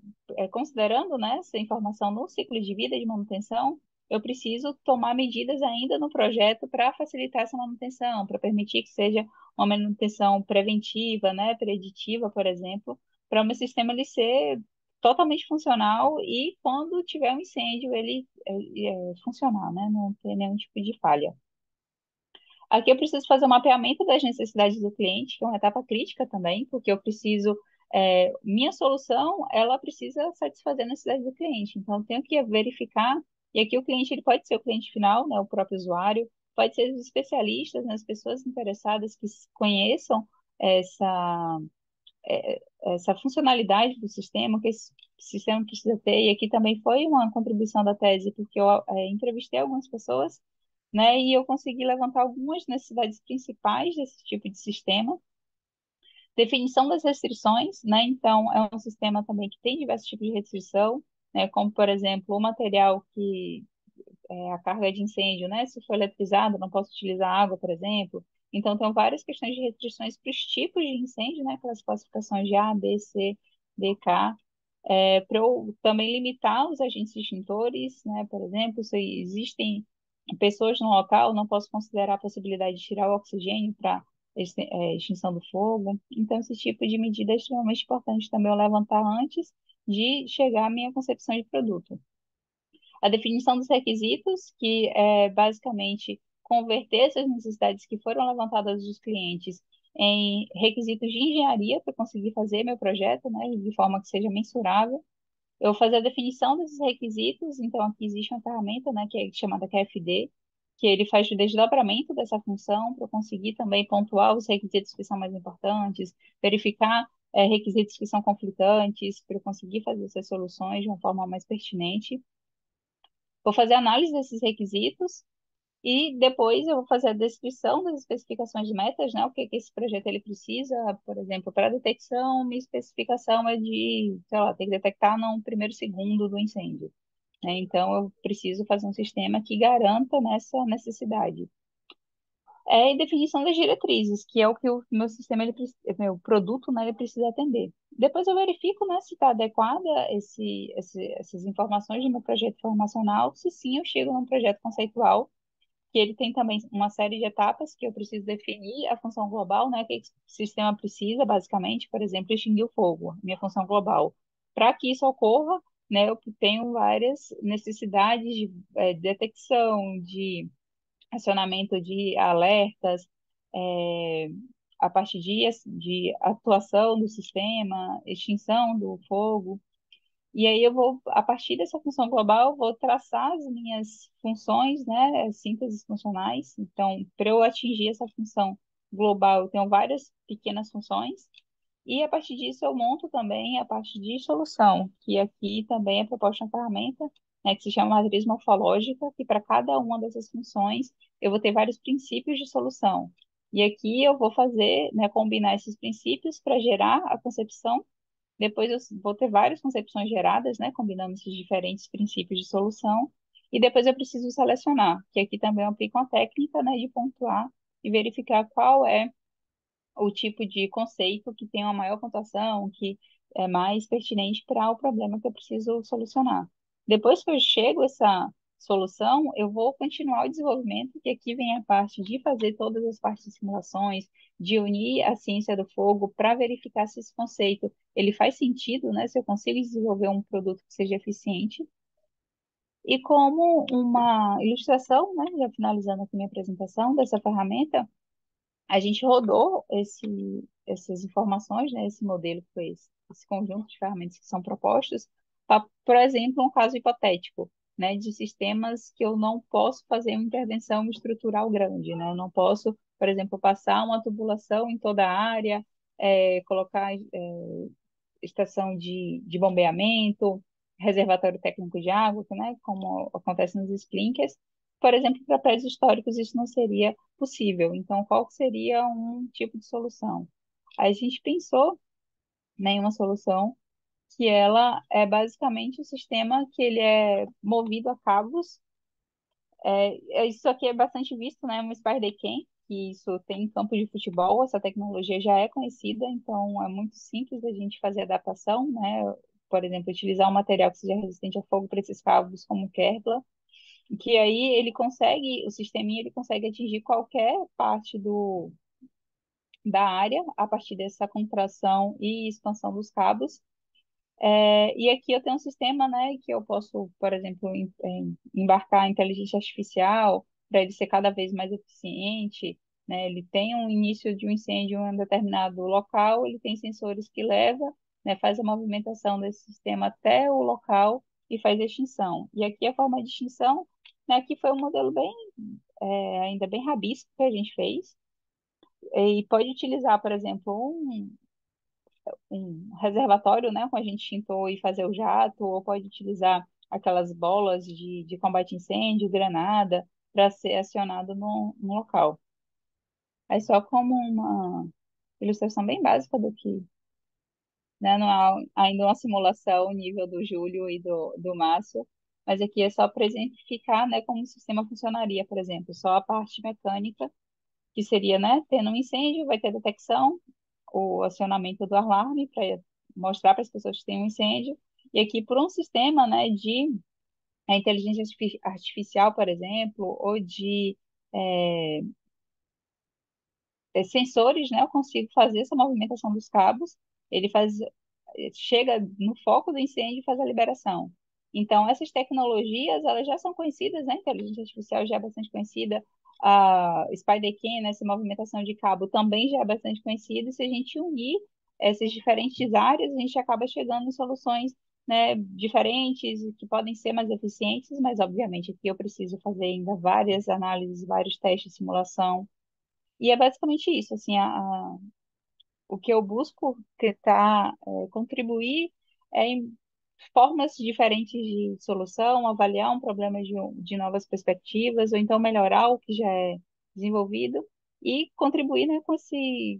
considerando, né, essa informação no ciclo de vida de manutenção, eu preciso tomar medidas ainda no projeto para facilitar essa manutenção, para permitir que seja uma manutenção preventiva, né, preditiva, por exemplo, para o meu sistema ele ser totalmente funcional e quando tiver um incêndio ele funcionar, né, não ter nenhum tipo de falha. Aqui eu preciso fazer o mapeamento das necessidades do cliente, que é uma etapa crítica também, porque eu preciso, minha solução, ela precisa satisfazer a necessidade do cliente. Então, eu tenho que verificar, e aqui o cliente, ele pode ser o cliente final, né, o próprio usuário, pode ser os especialistas, né, as pessoas interessadas que conheçam essa, essa funcionalidade do sistema, que esse sistema precisa ter, e aqui também foi uma contribuição da tese, porque eu entrevistei algumas pessoas, né, e eu consegui levantar algumas necessidades principais desse tipo de sistema. Definição das restrições, né, então é um sistema também que tem diversos tipos de restrição, né, como, por exemplo, o material que a carga de incêndio, né? Se for eletrizado, não posso utilizar água, por exemplo. Então, tem várias questões de restrições para os tipos de incêndio, né? Aquelas classificações de A, B, C, D, K. Para eu também limitar os agentes extintores, né? Por exemplo, se existem pessoas no local, não posso considerar a possibilidade de tirar o oxigênio para extinção do fogo. Então, esse tipo de medida é extremamente importante também eu levantar antes de chegar à minha concepção de produto. A definição dos requisitos, que é basicamente converter essas necessidades que foram levantadas dos clientes em requisitos de engenharia para conseguir fazer meu projeto, né, de forma que seja mensurável. Eu vou fazer a definição desses requisitos, então aqui existe uma ferramenta, né, que é chamada QFD, que ele faz o desdobramento dessa função para eu conseguir também pontuar os requisitos que são mais importantes, verificar requisitos que são conflitantes, para eu conseguir fazer essas soluções de uma forma mais pertinente. Vou fazer a análise desses requisitos e depois eu vou fazer a descrição das especificações de metas, né? O que que esse projeto ele precisa, por exemplo, para detecção, minha especificação é de, sei lá, tem que detectar no primeiro segundo do incêndio, né? Então eu preciso fazer um sistema que garanta nessa necessidade. E definição das diretrizes, que é o que o meu sistema, meu produto, né, ele precisa atender. Depois eu verifico, né, se está adequada essas informações do meu projeto formacional, se sim, eu chego num projeto conceitual, que ele tem também uma série de etapas que eu preciso definir a função global, né, que o sistema precisa, basicamente, por exemplo, extinguir o fogo, minha função global. Para que isso ocorra, né, eu tenho várias necessidades de detecção, de acionamento de alertas, é, a partir de atuação do sistema, extinção do fogo. E aí eu vou, a partir dessa função global, vou traçar as minhas funções, né, as sínteses funcionais. Então, para eu atingir essa função global, eu tenho várias pequenas funções. E a partir disso eu monto também a parte de solução, que aqui também é proposta uma ferramenta, né, que se chama matriz morfológica, que para cada uma dessas funções eu vou ter vários princípios de solução. E aqui eu vou fazer, né, combinar esses princípios para gerar a concepção. Depois eu vou ter várias concepções geradas, né, combinando esses diferentes princípios de solução. E depois eu preciso selecionar, que aqui também eu aplico uma técnica, né, de pontuar e verificar qual é o tipo de conceito que tem uma maior pontuação, que é mais pertinente para o problema que eu preciso solucionar. Depois que eu chego a essa solução, eu vou continuar o desenvolvimento, que aqui vem a parte de fazer todas as partes de simulações, de unir a ciência do fogo para verificar se esse conceito ele faz sentido, né? Se eu consigo desenvolver um produto que seja eficiente. E como uma ilustração, né, já finalizando aqui minha apresentação dessa ferramenta, a gente rodou essas informações, né, esse modelo, que foi esse conjunto de ferramentas que são propostas, para, por exemplo, um caso hipotético, né, de sistemas que eu não posso fazer uma intervenção estrutural grande, né, eu não posso, por exemplo, passar uma tubulação em toda a área, colocar estação de bombeamento, reservatório técnico de água, né, como acontece nos sprinkers. Por exemplo, para prédios históricos isso não seria possível. Então, qual que seria um tipo de solução? Aí a gente pensou, né, em uma solução que ela é basicamente um sistema que ele é movido a cabos. Isso aqui é bastante visto, né, um Spider-Cam, que isso tem em campo de futebol, essa tecnologia já é conhecida, então é muito simples a gente fazer adaptação, né? Por exemplo, utilizar um material que seja resistente a fogo para esses cabos, como o Kevlar, que aí ele consegue, o sisteminha ele consegue atingir qualquer parte da área a partir dessa contração e expansão dos cabos. E aqui eu tenho um sistema, né, que eu posso, por exemplo, embarcar a inteligência artificial para ele ser cada vez mais eficiente, né? Ele tem um início de um incêndio em um determinado local, ele tem sensores que leva, né, faz a movimentação desse sistema até o local e faz a extinção. E aqui a forma de extinção, né, aqui foi um modelo bem, ainda bem rabisco que a gente fez, e pode utilizar, por exemplo, um reservatório, né, com a gente extintor e fazer o jato, ou pode utilizar aquelas bolas de combate a incêndio, granada, para ser acionado no local. Aí só como uma ilustração bem básica do que, né, não há ainda uma simulação nível do Júlio e do Márcio, mas aqui é só para exemplificar, né, como o sistema funcionaria, por exemplo, só a parte mecânica, que seria, né, tendo um incêndio, vai ter detecção, o acionamento do alarme para mostrar para as pessoas que tem um incêndio. E aqui, por um sistema, né, de inteligência artificial, por exemplo, ou de é, sensores, né, eu consigo fazer essa movimentação dos cabos. Ele faz, chega no foco do incêndio e faz a liberação. Então, essas tecnologias, elas já são conhecidas, né? A inteligência artificial já é bastante conhecida, a Spider-Cam, né, essa movimentação de cabo também já é bastante conhecida, e se a gente unir essas diferentes áreas, a gente acaba chegando em soluções, né, diferentes, que podem ser mais eficientes, mas, obviamente, aqui eu preciso fazer ainda várias análises, vários testes de simulação, e é basicamente isso, assim, o que eu busco tentar contribuir em formas diferentes de solução, avaliar um problema de novas perspectivas, ou então melhorar o que já é desenvolvido e contribuir, né, com esse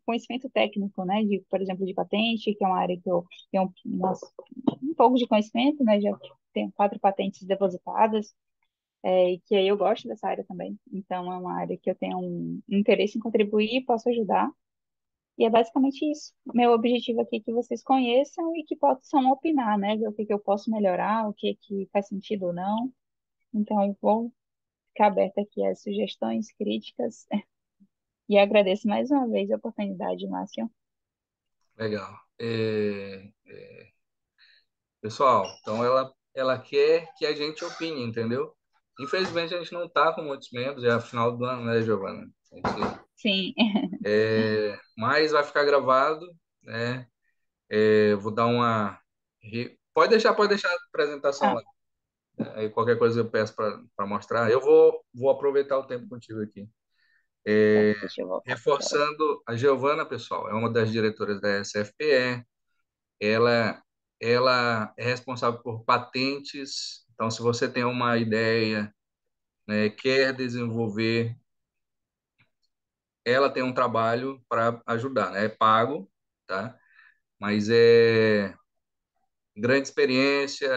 conhecimento técnico, né, de, por exemplo, de patente, que é uma área que eu tenho um pouco de conhecimento, né, já tenho 4 patentes depositadas, e que aí eu gosto dessa área também. Então, é uma área que eu tenho um interesse em contribuir e posso ajudar. E é basicamente isso. Meu objetivo aqui é que vocês conheçam e que possam opinar, né? Ver o que que eu posso melhorar, o que que faz sentido ou não. Então, eu vou ficar aberta aqui às sugestões, críticas. E agradeço mais uma vez a oportunidade, Márcio. Legal. Pessoal, então ela quer que a gente opine, entendeu? Infelizmente a gente não tá com muitos membros, é a final do ano, né, Giovana? Sim, Mas vai ficar gravado, né? Eu vou dar uma. Pode deixar a apresentação ah, lá. Aí qualquer coisa eu peço para mostrar. Vou aproveitar o tempo contigo aqui. Deixa eu voltar para a tela. Reforçando, a Giovana, pessoal, é uma das diretoras da SFPE. Ela, ela é responsável por patentes. Então, se você tem uma ideia, né, quer desenvolver, ela tem um trabalho para ajudar, né? É pago, tá? Mas é grande experiência.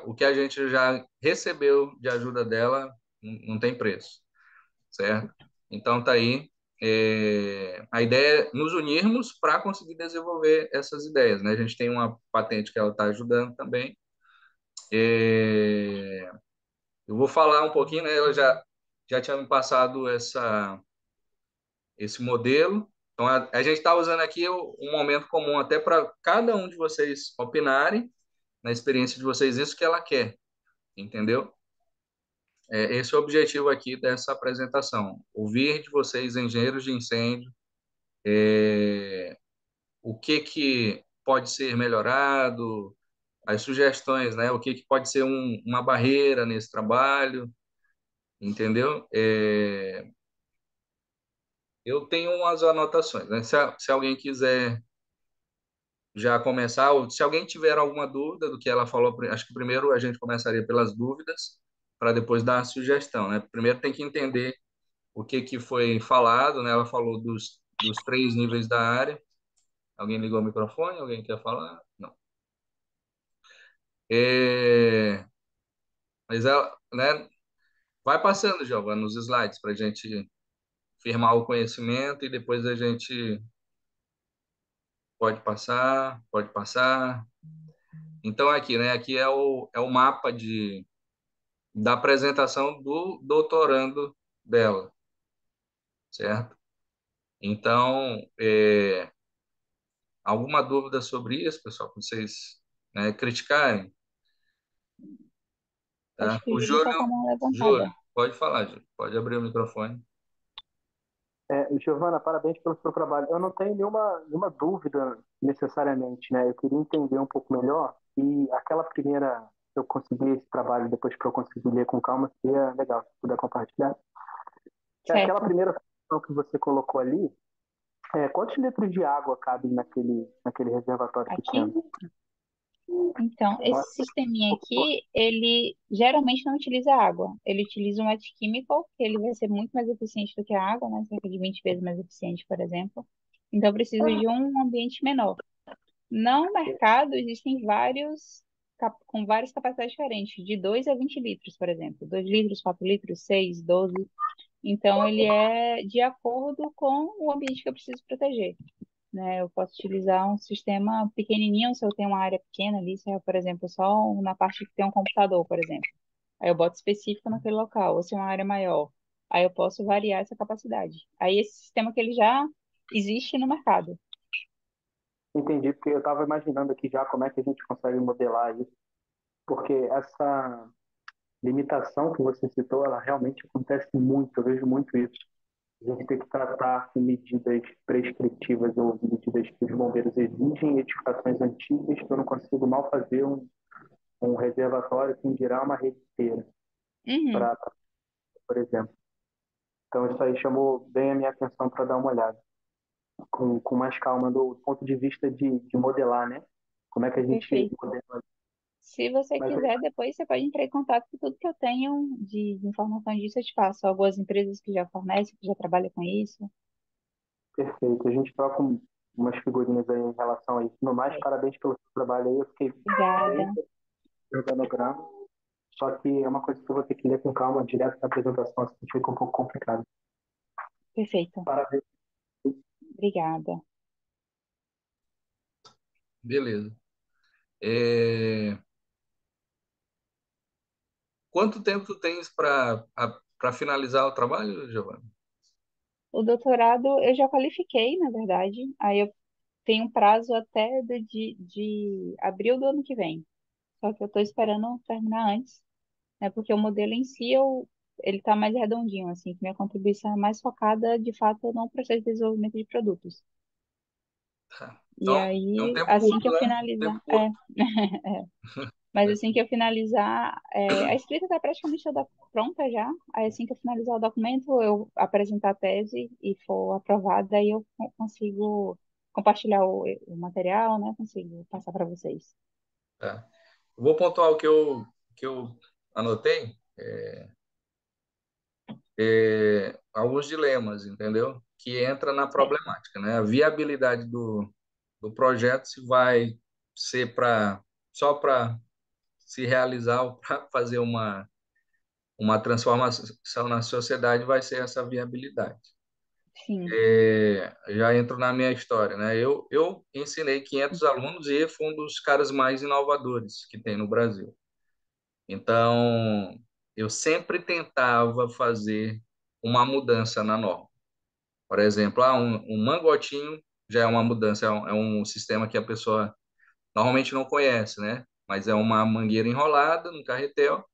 O que a gente já recebeu de ajuda dela não tem preço, certo? Então, tá aí. A ideia é nos unirmos para conseguir desenvolver essas ideias, né? A gente tem uma patente que ela está ajudando também. É, eu vou falar um pouquinho, né? Ela já tinha me passado esse modelo. Então, a gente está usando aqui um momento comum até para cada um de vocês opinarem na experiência de vocês isso que ela quer, entendeu? Esse é o objetivo aqui dessa apresentação. Ouvir de vocês, engenheiros de incêndio, o que que pode ser melhorado, as sugestões, né? O que que pode ser uma barreira nesse trabalho, entendeu? Eu tenho umas anotações, né? Se alguém quiser já começar, ou se alguém tiver alguma dúvida do que ela falou, acho que primeiro a gente começaria pelas dúvidas, para depois dar a sugestão, né? Primeiro tem que entender o que que foi falado, né? Ela falou dos três níveis da área. Alguém ligou o microfone? Alguém quer falar? Não. É, mas ela, né? Vai passando, Giovana, nos slides para a gente firmar o conhecimento e depois a gente pode passar, pode passar. Então aqui, né? Aqui é o mapa da apresentação do doutorando dela, certo? Então, alguma dúvida sobre isso, pessoal, que vocês, né, criticarem, Acho tá? que o O Júlio está com a mão levantada. Pode falar, Júlio, pode abrir o microfone. Giovana, parabéns pelo seu trabalho. Eu não tenho nenhuma dúvida necessariamente, né? Eu queria entender um pouco melhor e aquela primeira, se eu conseguir esse trabalho depois para eu conseguir ler com calma, seria legal se puder compartilhar. Aquela Certo. primeira função que você colocou ali, quantos litros de água cabem naquele reservatório Aqui, pequeno? então, esse sisteminha aqui, ele geralmente não utiliza água. Ele utiliza um wet chemical, que ele vai ser muito mais eficiente do que a água, né? Cerca de 20 vezes mais eficiente, por exemplo. Então, eu preciso de um ambiente menor. No mercado, existem vários, com várias capacidades diferentes, de 2 a 20 litros, por exemplo. 2 litros, 4 litros, 6, 12. Então, ele é de acordo com o ambiente que eu preciso proteger, né? Eu posso utilizar um sistema pequenininho se eu tenho uma área pequena ali, se é, por exemplo, só na parte que tem um computador, por exemplo. Aí eu boto específico naquele local, ou se é uma área maior. Aí eu posso variar essa capacidade. Aí esse sistema que ele já existe no mercado. Entendi, porque eu estava imaginando aqui já como é que a gente consegue modelar isso, porque essa limitação que você citou, ela realmente acontece muito, eu vejo muito isso. A gente tem que tratar com medidas prescritivas ou medidas que os bombeiros exigem em edificações antigas, que eu não consigo mal fazer um reservatório, que dirá uma rede inteira, Uhum, por exemplo. Então, isso aí chamou bem a minha atenção para dar uma olhada, com mais calma, do ponto de vista de modelar, né? Como é que a gente perfeito. modela. Se você Mas, quiser, depois você pode entrar em contato com tudo que eu tenho de informação disso, eu te passo. Algumas empresas que já fornecem, que já trabalham com isso. perfeito. A gente troca umas figurinhas aí em relação a isso. No mais, É. parabéns pelo seu trabalho aí. Eu fiquei bem Obrigada. no organograma. Só que é uma coisa que eu vou ter que ler com calma, direto na apresentação, assim, fica um pouco complicado. Perfeito. Parabéns. Obrigada. Beleza. É, Quanto tempo tu tens para finalizar o trabalho, Giovana? O doutorado eu já qualifiquei, na verdade. Aí eu tenho um prazo até de abril do ano que vem. Só que eu estou esperando terminar antes, né? Porque o modelo em si, ele está mais redondinho, assim, que minha contribuição é mais focada, de fato, no processo de desenvolvimento de produtos. Tá. E Então, é um aí, tempo assim que curto, eu né? finalizar, Tempo curto. é. Mas assim que eu finalizar, a escrita está praticamente toda pronta já. Aí assim que eu finalizar o documento, eu apresentar a tese e for aprovada, aí eu consigo compartilhar o material, né? Consigo passar para vocês. Tá? Vou pontuar o que eu anotei, alguns dilemas, entendeu? Que entra na Certo. problemática, né? A viabilidade do projeto, se vai ser só para se realizar ou para fazer uma transformação na sociedade, vai ser essa viabilidade. Sim. Já entro na minha história, né? Eu ensinei 500 alunos e fui um dos caras mais inovadores que tem no Brasil. Então, eu sempre tentava fazer uma mudança na norma. Por exemplo, um mangotinho já é uma mudança, é um sistema que a pessoa normalmente não conhece, né? Mas é uma mangueira enrolada no carretel.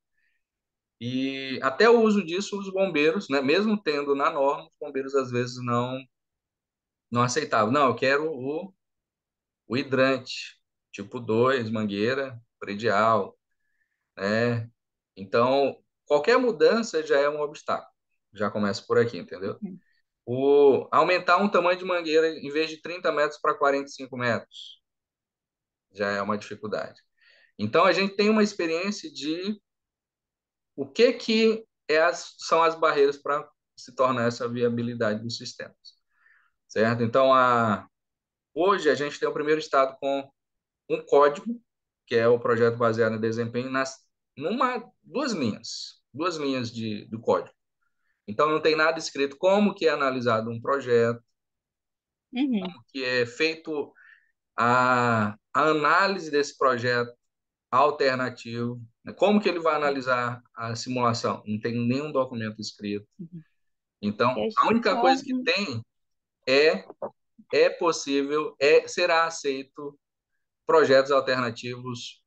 E até o uso disso, os bombeiros, né? Mesmo tendo na norma, os bombeiros às vezes não aceitavam. Não, eu quero o hidrante, tipo 2 mangueira predial, né? Então, qualquer mudança já é um obstáculo. Já começa por aqui, entendeu? Uhum. Aumentar um tamanho de mangueira em vez de 30 metros para 45 metros já é uma dificuldade. Então, a gente tem uma experiência de o que são as barreiras para se tornar essa viabilidade dos sistemas, certo? Então, hoje a gente tem o primeiro estado com um código, que é o projeto baseado em desempenho, duas linhas do código. Então, não tem nada escrito como que é analisado um projeto, Uhum. que é feito a análise desse projeto alternativo, né? Como que ele vai analisar a simulação? Não tem nenhum documento escrito. Uhum. E Então, é a única só coisa que tem é possível, será aceito projetos alternativos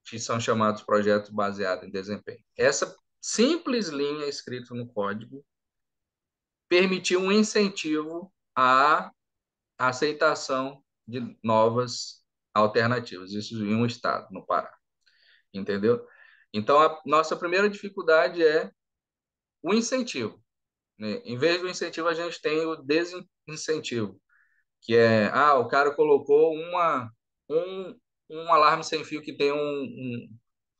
que são chamados projetos baseados em desempenho. Essa simples linha escrita no código permitiu um incentivo à aceitação de novas alternativas, isso em um estado, no Pará, entendeu? Então, a nossa primeira dificuldade é o incentivo, né? Em vez do incentivo, a gente tem o desincentivo, que é, o cara colocou um, um alarme sem fio que tem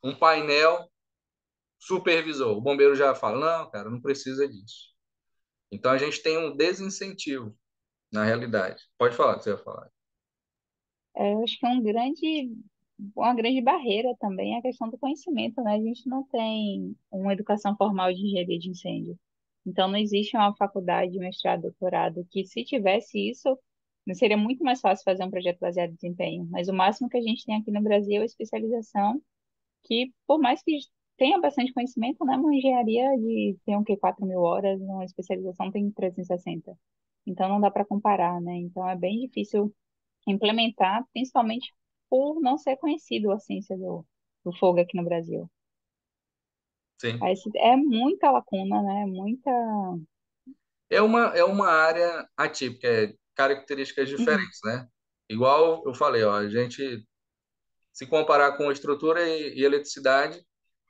um painel supervisor. O bombeiro já fala, não, cara, não precisa disso. Então, a gente tem um desincentivo, na realidade. Pode falar o que você vai falar. Eu acho que uma grande barreira também é a questão do conhecimento, né? A gente não tem uma educação formal de engenharia de incêndio. Então, não existe uma faculdade, mestrado, doutorado, que se tivesse isso, seria muito mais fácil fazer um projeto baseado em desempenho. Mas o máximo que a gente tem aqui no Brasil é especialização, que por mais que tenha bastante conhecimento, né? Uma engenharia tem o quê? 4.000 horas, uma especialização tem 360. Então, não dá para comparar, né? Então, é bem difícil implementar, principalmente por não ser conhecido a ciência do fogo aqui no Brasil. Sim. Aí é muita lacuna, né? Muita. É uma área atípica, características Uhum. diferentes, né? Igual eu falei, ó, a gente, se comparar com estrutura e eletricidade,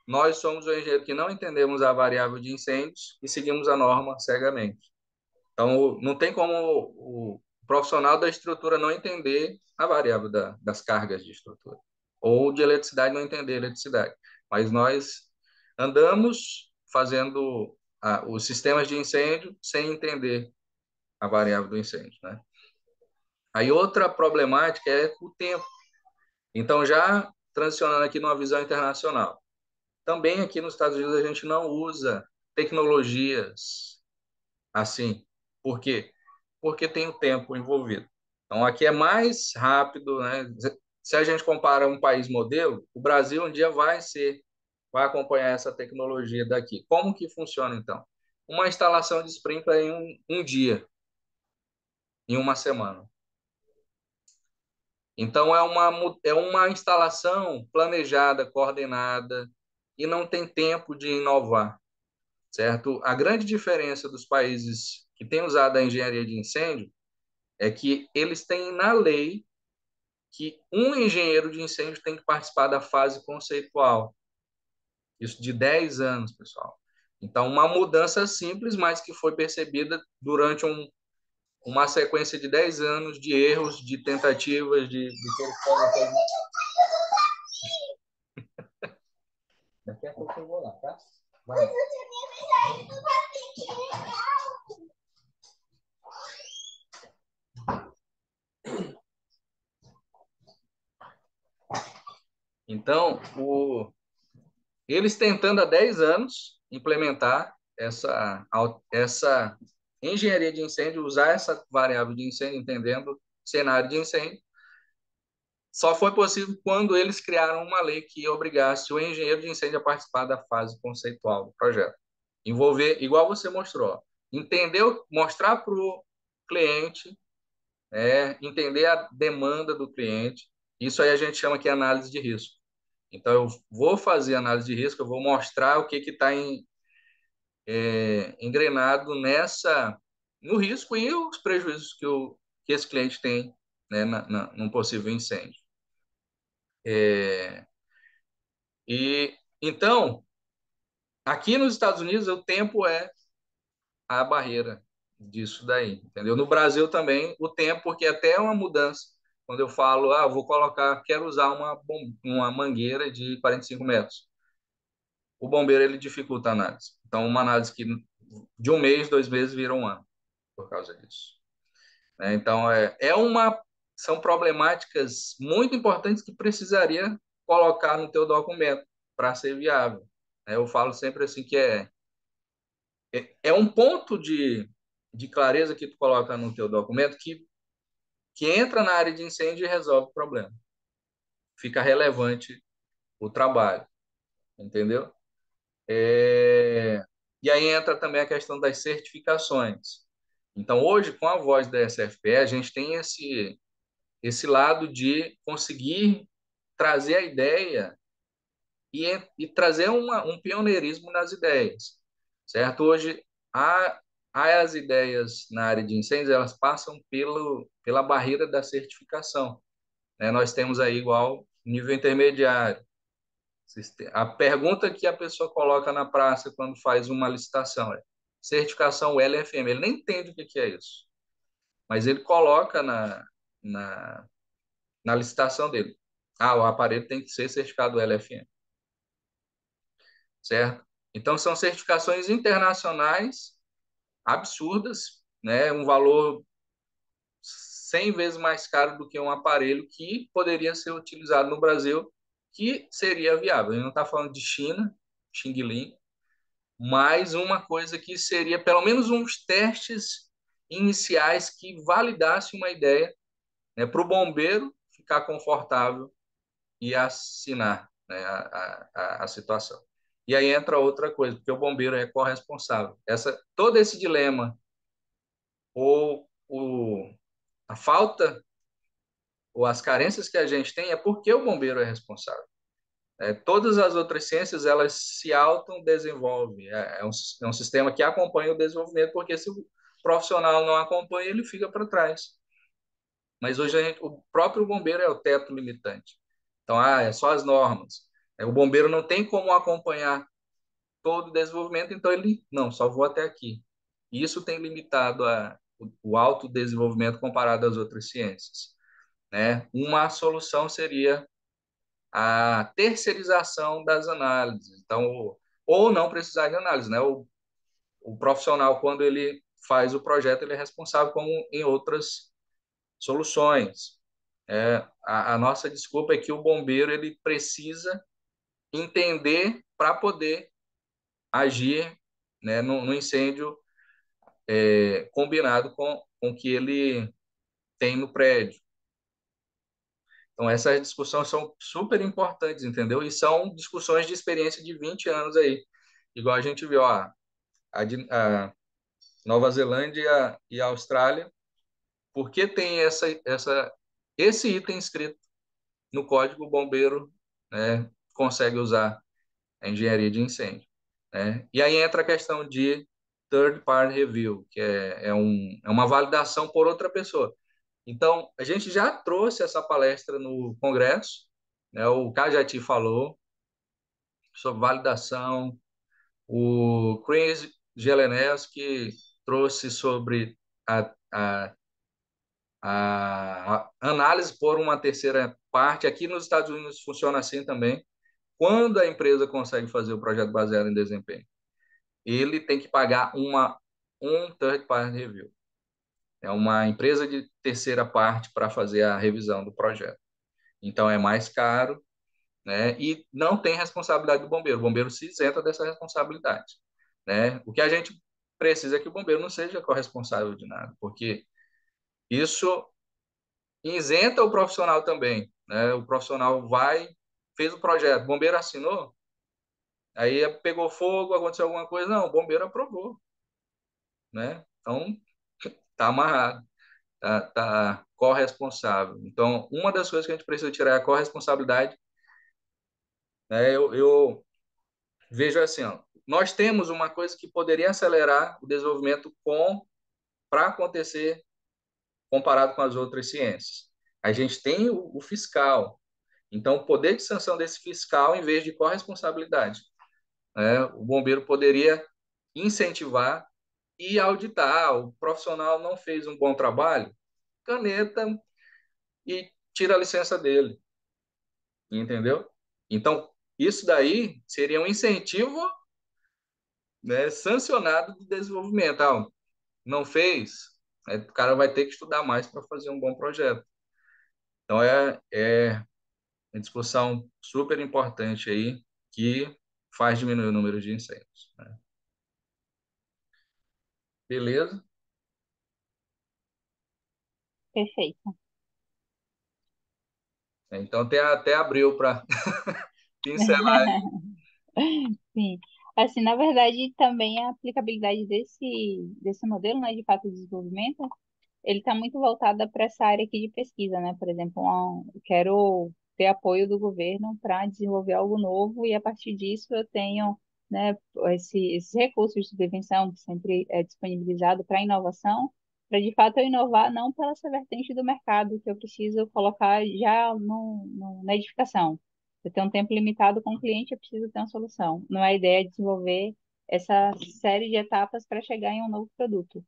nós somos o engenheiro que não entendemos a variável de incêndios e seguimos a norma cegamente. Então, não tem como o profissional da estrutura não entender a variável das cargas de estrutura, ou de eletricidade não entender eletricidade. Mas nós andamos fazendo os sistemas de incêndio sem entender a variável do incêndio, né? Aí outra problemática é o tempo. Então, já transicionando aqui numa visão internacional, também aqui nos Estados Unidos a gente não usa tecnologias assim. Por quê? Porque tem o tempo envolvido. Então, aqui é mais rápido, né? Se a gente compara um país modelo, o Brasil um dia vai acompanhar essa tecnologia daqui. Como que funciona, então? Uma instalação de sprinkler em um dia, em uma semana. Então, é uma instalação planejada, coordenada, e não tem tempo de inovar, certo? A grande diferença dos países que têm usado a engenharia de incêndio é que eles têm na lei que um engenheiro de incêndio tem que participar da fase conceitual. Isso de 10 anos, pessoal. Então, uma mudança simples, mas que foi percebida durante uma sequência de 10 anos de erros, de tentativas, de que eles podem fazer. Daqui a pouco eu vou lá, tá? Vai. Então, eles tentando há 10 anos implementar essa engenharia de incêndio, usar essa variável de incêndio, entendendo cenário de incêndio, só foi possível quando eles criaram uma lei que obrigasse o engenheiro de incêndio a participar da fase conceitual do projeto. Envolver, igual você mostrou, entender, mostrar para o cliente, entender a demanda do cliente. Isso aí a gente chama que análise de risco. Então, eu vou fazer análise de risco, eu vou mostrar o que está engrenado no risco e os prejuízos que esse cliente tem, né, num possível incêndio. Então, aqui nos Estados Unidos, o tempo é a barreira disso daí, entendeu? No Brasil também, o tempo, porque até uma mudança, quando eu falo, quero usar uma mangueira de 45 metros. O bombeiro, ele dificulta a análise. Então, uma análise que de 1 mês, 2 meses, vira 1 ano, por causa disso. Então, são problemáticas muito importantes que precisaria colocar no teu documento para ser viável. Eu falo sempre assim que é um ponto de clareza que tu coloca no teu documento que entra na área de incêndio e resolve o problema. Fica relevante o trabalho, entendeu? E aí entra também a questão das certificações. Então, hoje, com a voz da SFPE, a gente tem esse lado de conseguir trazer a ideia e trazer um pioneirismo nas ideias, certo? Hoje, há, as ideias na área de incêndios, elas passam pela barreira da certificação, né? Nós temos aí igual nível intermediário. A pergunta que a pessoa coloca na praça quando faz uma licitação é certificação LFM. Ele nem entende o que é isso, mas ele coloca na, na licitação dele. O aparelho tem que ser certificado LFM, certo? Então, são certificações internacionais absurdas, né? Um valor 100 vezes mais caro do que um aparelho que poderia ser utilizado no Brasil, que seria viável. A gente não está falando de China, Xing Ling, mas uma coisa que seria pelo menos uns testes iniciais que validasse uma ideia, né, para o bombeiro ficar confortável e assinar, né, a situação. E aí entra outra coisa, porque o bombeiro é corresponsável. Todo esse dilema, ou a falta, ou as carências que a gente tem, é porque o bombeiro é responsável. Todas as outras ciências, elas se autodesenvolvem. É um sistema que acompanha o desenvolvimento, porque se o profissional não acompanha, ele fica para trás. Mas hoje o próprio bombeiro é o teto limitante. Então, é só as normas. O bombeiro não tem como acompanhar todo o desenvolvimento, então ele, não, só vou até aqui. Isso tem limitado o autodesenvolvimento comparado às outras ciências, né? Uma solução seria a terceirização das análises. Então, ou não precisar de análise, né? O profissional, quando ele faz o projeto, ele é responsável como em outras soluções. A nossa desculpa é que o bombeiro ele precisa entender para poder agir, né, no incêndio combinado com o que ele tem no prédio. Então, essas discussões são super importantes, entendeu? E são discussões de experiência de 20 anos aí. Igual a gente viu, a Nova Zelândia e a Austrália, por que tem esse item escrito no código, o bombeiro, né, consegue usar a engenharia de incêndio, né? E aí entra a questão de third party review, que é uma validação por outra pessoa. Então, a gente já trouxe essa palestra no Congresso, né? O Cajati falou sobre validação, o Chris Jeleneski trouxe sobre a análise por uma terceira parte. Aqui nos Estados Unidos funciona assim também. Quando a empresa consegue fazer o projeto baseado em desempenho, ele tem que pagar um third party review. É uma empresa de terceira parte para fazer a revisão do projeto. Então é mais caro, né? E não tem responsabilidade do bombeiro. O bombeiro se isenta dessa responsabilidade, né? O que a gente precisa é que o bombeiro não seja corresponsável de nada, porque isso isenta o profissional também, né? O profissional vai, fez o projeto, o bombeiro assinou, aí pegou fogo, aconteceu alguma coisa, não, o bombeiro aprovou, né? Então tá amarrado, tá corresponsável. Então, uma das coisas que a gente precisa tirar é a corresponsabilidade, né? Eu vejo assim, ó, nós temos uma coisa que poderia acelerar o desenvolvimento para acontecer comparado com as outras ciências. A gente tem o fiscal, então o poder de sanção desse fiscal em vez de corresponsabilidade, né? O bombeiro poderia incentivar e auditar. O profissional não fez um bom trabalho, caneta e tira a licença dele, entendeu? Então, isso daí seria um incentivo, né, sancionado de desenvolvimento. Não fez, o cara vai ter que estudar mais para fazer um bom projeto. Então, é uma discussão super importante aí que faz diminuir o número de incêndios, né? Beleza? Perfeito. Então, até abril para pincelar. Sim. Assim, na verdade, também a aplicabilidade desse modelo, né, de fato de desenvolvimento, ele está muito voltado para essa área aqui de pesquisa, né? Por exemplo, eu quero ter apoio do governo para desenvolver algo novo e a partir disso eu tenho, né, esses recursos de prevenção que sempre é disponibilizado para inovação, para de fato eu inovar não pela essa vertente do mercado que eu preciso colocar já na edificação. Eu tenho um tempo limitado com o cliente, eu preciso ter uma solução. Não é a ideia de desenvolver essa série de etapas para chegar em um novo produto.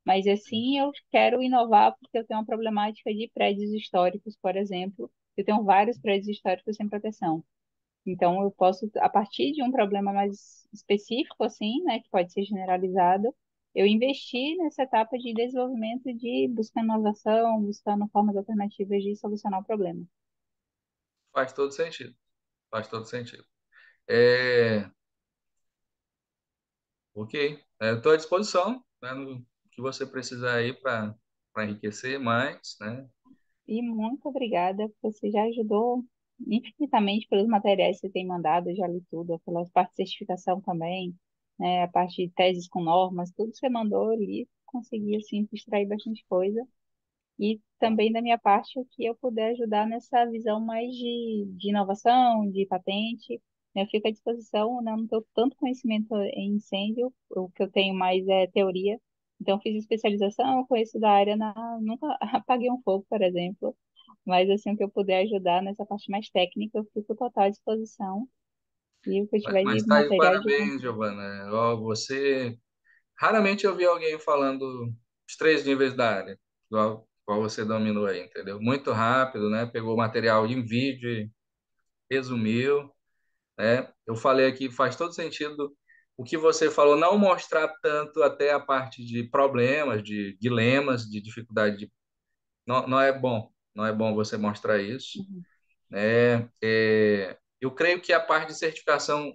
Mas assim, eu quero inovar porque eu tenho uma problemática de prédios históricos, por exemplo. Eu tenho vários prédios históricos sem proteção. Então, eu posso, a partir de um problema mais específico, assim, né, que pode ser generalizado, eu investir nessa etapa de desenvolvimento de buscando inovação, buscando formas alternativas de solucionar o problema. Faz todo sentido. Faz todo sentido. É, ok. Eu estou à disposição, né, no que você precisar aí para enriquecer mais, né? E muito obrigada, você já ajudou infinitamente pelos materiais que você tem mandado, eu já li tudo, pelas partes de certificação também, né, a parte de teses com normas, tudo que você mandou, eu li, consegui, assim, extrair bastante coisa. E também da minha parte, o que eu puder ajudar nessa visão mais de inovação, de patente, né, eu fico à disposição, né, eu não tenho tanto conhecimento em incêndio, o que eu tenho mais é teoria. Então, fiz especialização, eu conheço da área, nunca apaguei um fogo, por exemplo, mas assim, o que eu puder ajudar nessa parte mais técnica, eu fico total à disposição. E o que eu tiver Mas de está de materiais de parabéns, Giovana. Ó, você raramente eu vi alguém falando os três níveis da área, igual você dominou aí, entendeu? Muito rápido, né? Pegou o material em vídeo e resumiu, né? Eu falei aqui, faz todo sentido o que você falou, não mostrar tanto até a parte de problemas, de dilemas, de dificuldade. Não é bom, não é bom você mostrar isso, Uhum. né? Eu creio que a parte de certificação,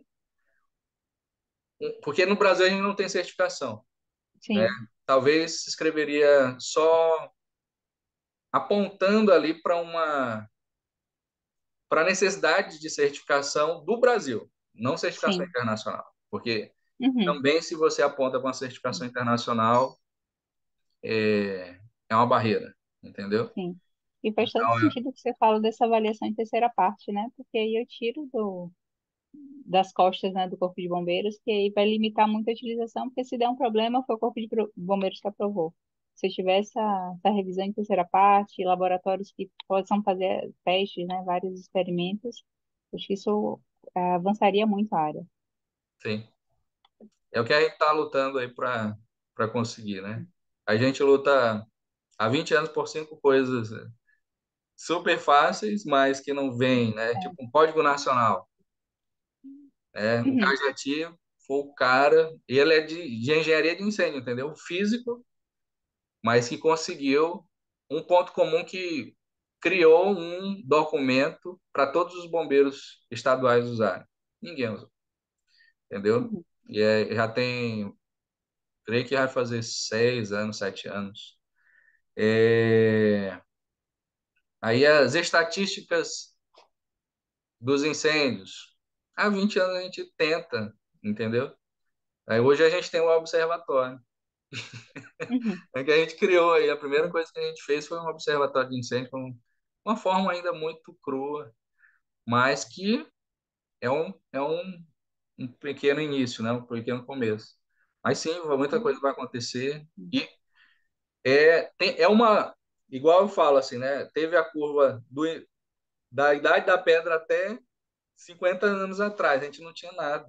porque no Brasil a gente não tem certificação, né? Sim, Talvez se escreveria só apontando ali para a necessidade de certificação do Brasil, não certificação sim. internacional, porque Uhum. também se você aponta para uma certificação internacional é uma barreira, entendeu? Sim. E faz todo Então, sentido que você fala dessa avaliação em terceira parte, né? Porque aí eu tiro das costas, né, do Corpo de Bombeiros, que aí vai limitar muito a utilização, porque se der um problema, foi o Corpo de Bombeiros que aprovou. se eu tiver essa revisão em terceira parte, laboratórios que possam fazer testes, né, vários experimentos, acho que isso avançaria muito a área. Sim. É o que a gente está lutando aí para conseguir, né? A gente luta há 20 anos por cinco coisas super fáceis, mas que não vêm, né? É. Tipo um código nacional. O Uhum. Cajati foi o cara, ele é de engenharia de incêndio, entendeu? Físico, mas que conseguiu um ponto comum que criou um documento para todos os bombeiros estaduais usarem. Ninguém usou, entendeu? Uhum. E já tem, creio que vai fazer 6 anos, 7 anos. É, Aí as estatísticas dos incêndios. Há 20 anos a gente tenta, entendeu? Aí hoje a gente tem o observatório. Uhum. É que a gente criou aí, a primeira coisa que a gente fez foi um observatório de incêndio com uma forma ainda muito crua, mas que é um pequeno início, né? Um pequeno começo. Mas sim, muita coisa vai acontecer. E é uma, igual eu falo assim, né? Teve a curva da idade da pedra até 50 anos atrás, a gente não tinha nada.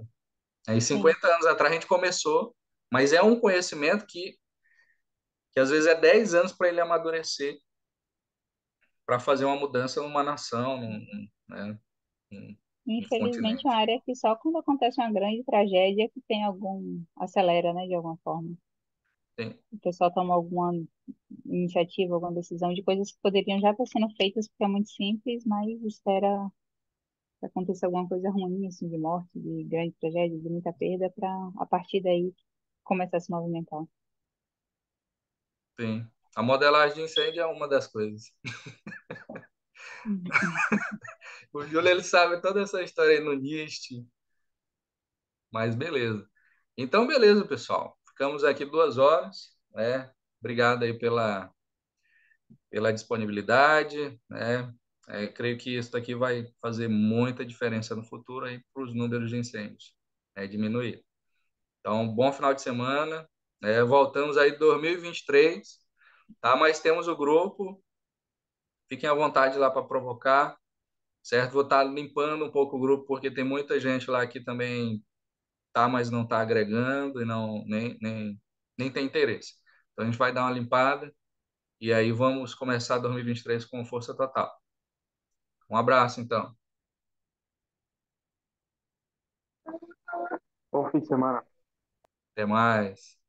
Aí Sim, 50 anos atrás a gente começou, mas é um conhecimento que às vezes é 10 anos para ele amadurecer, para fazer uma mudança numa nação, né, num infelizmente é uma continente. área que só quando acontece uma grande tragédia que tem algum, acelera, né, de alguma forma. Sim, O pessoal toma alguma iniciativa, alguma decisão de coisas que poderiam já estar sendo feitas porque é muito simples, mas espera que aconteça alguma coisa ruim, assim, de morte, de grande tragédia, de muita perda, para a partir daí começar a se movimentar. sim. A modelagem de incêndio é uma das coisas. Uhum. O Júlio, ele sabe toda essa história aí no NIST, mas beleza. Então, beleza, pessoal. Ficamos aqui 2 horas, né? Obrigado aí pela disponibilidade, né? Creio que isso daqui vai fazer muita diferença no futuro aí para os números de incêndios, né? Diminuir. Então, bom final de semana. Voltamos aí em 2023, tá? Mas temos o grupo. Fiquem à vontade lá para provocar, certo? Vou estar limpando um pouco o grupo porque tem muita gente lá que também tá, mas não está agregando e não nem tem interesse. Então a gente vai dar uma limpada e aí vamos começar 2023 com força total. Um abraço, então. Bom fim de semana. Até mais.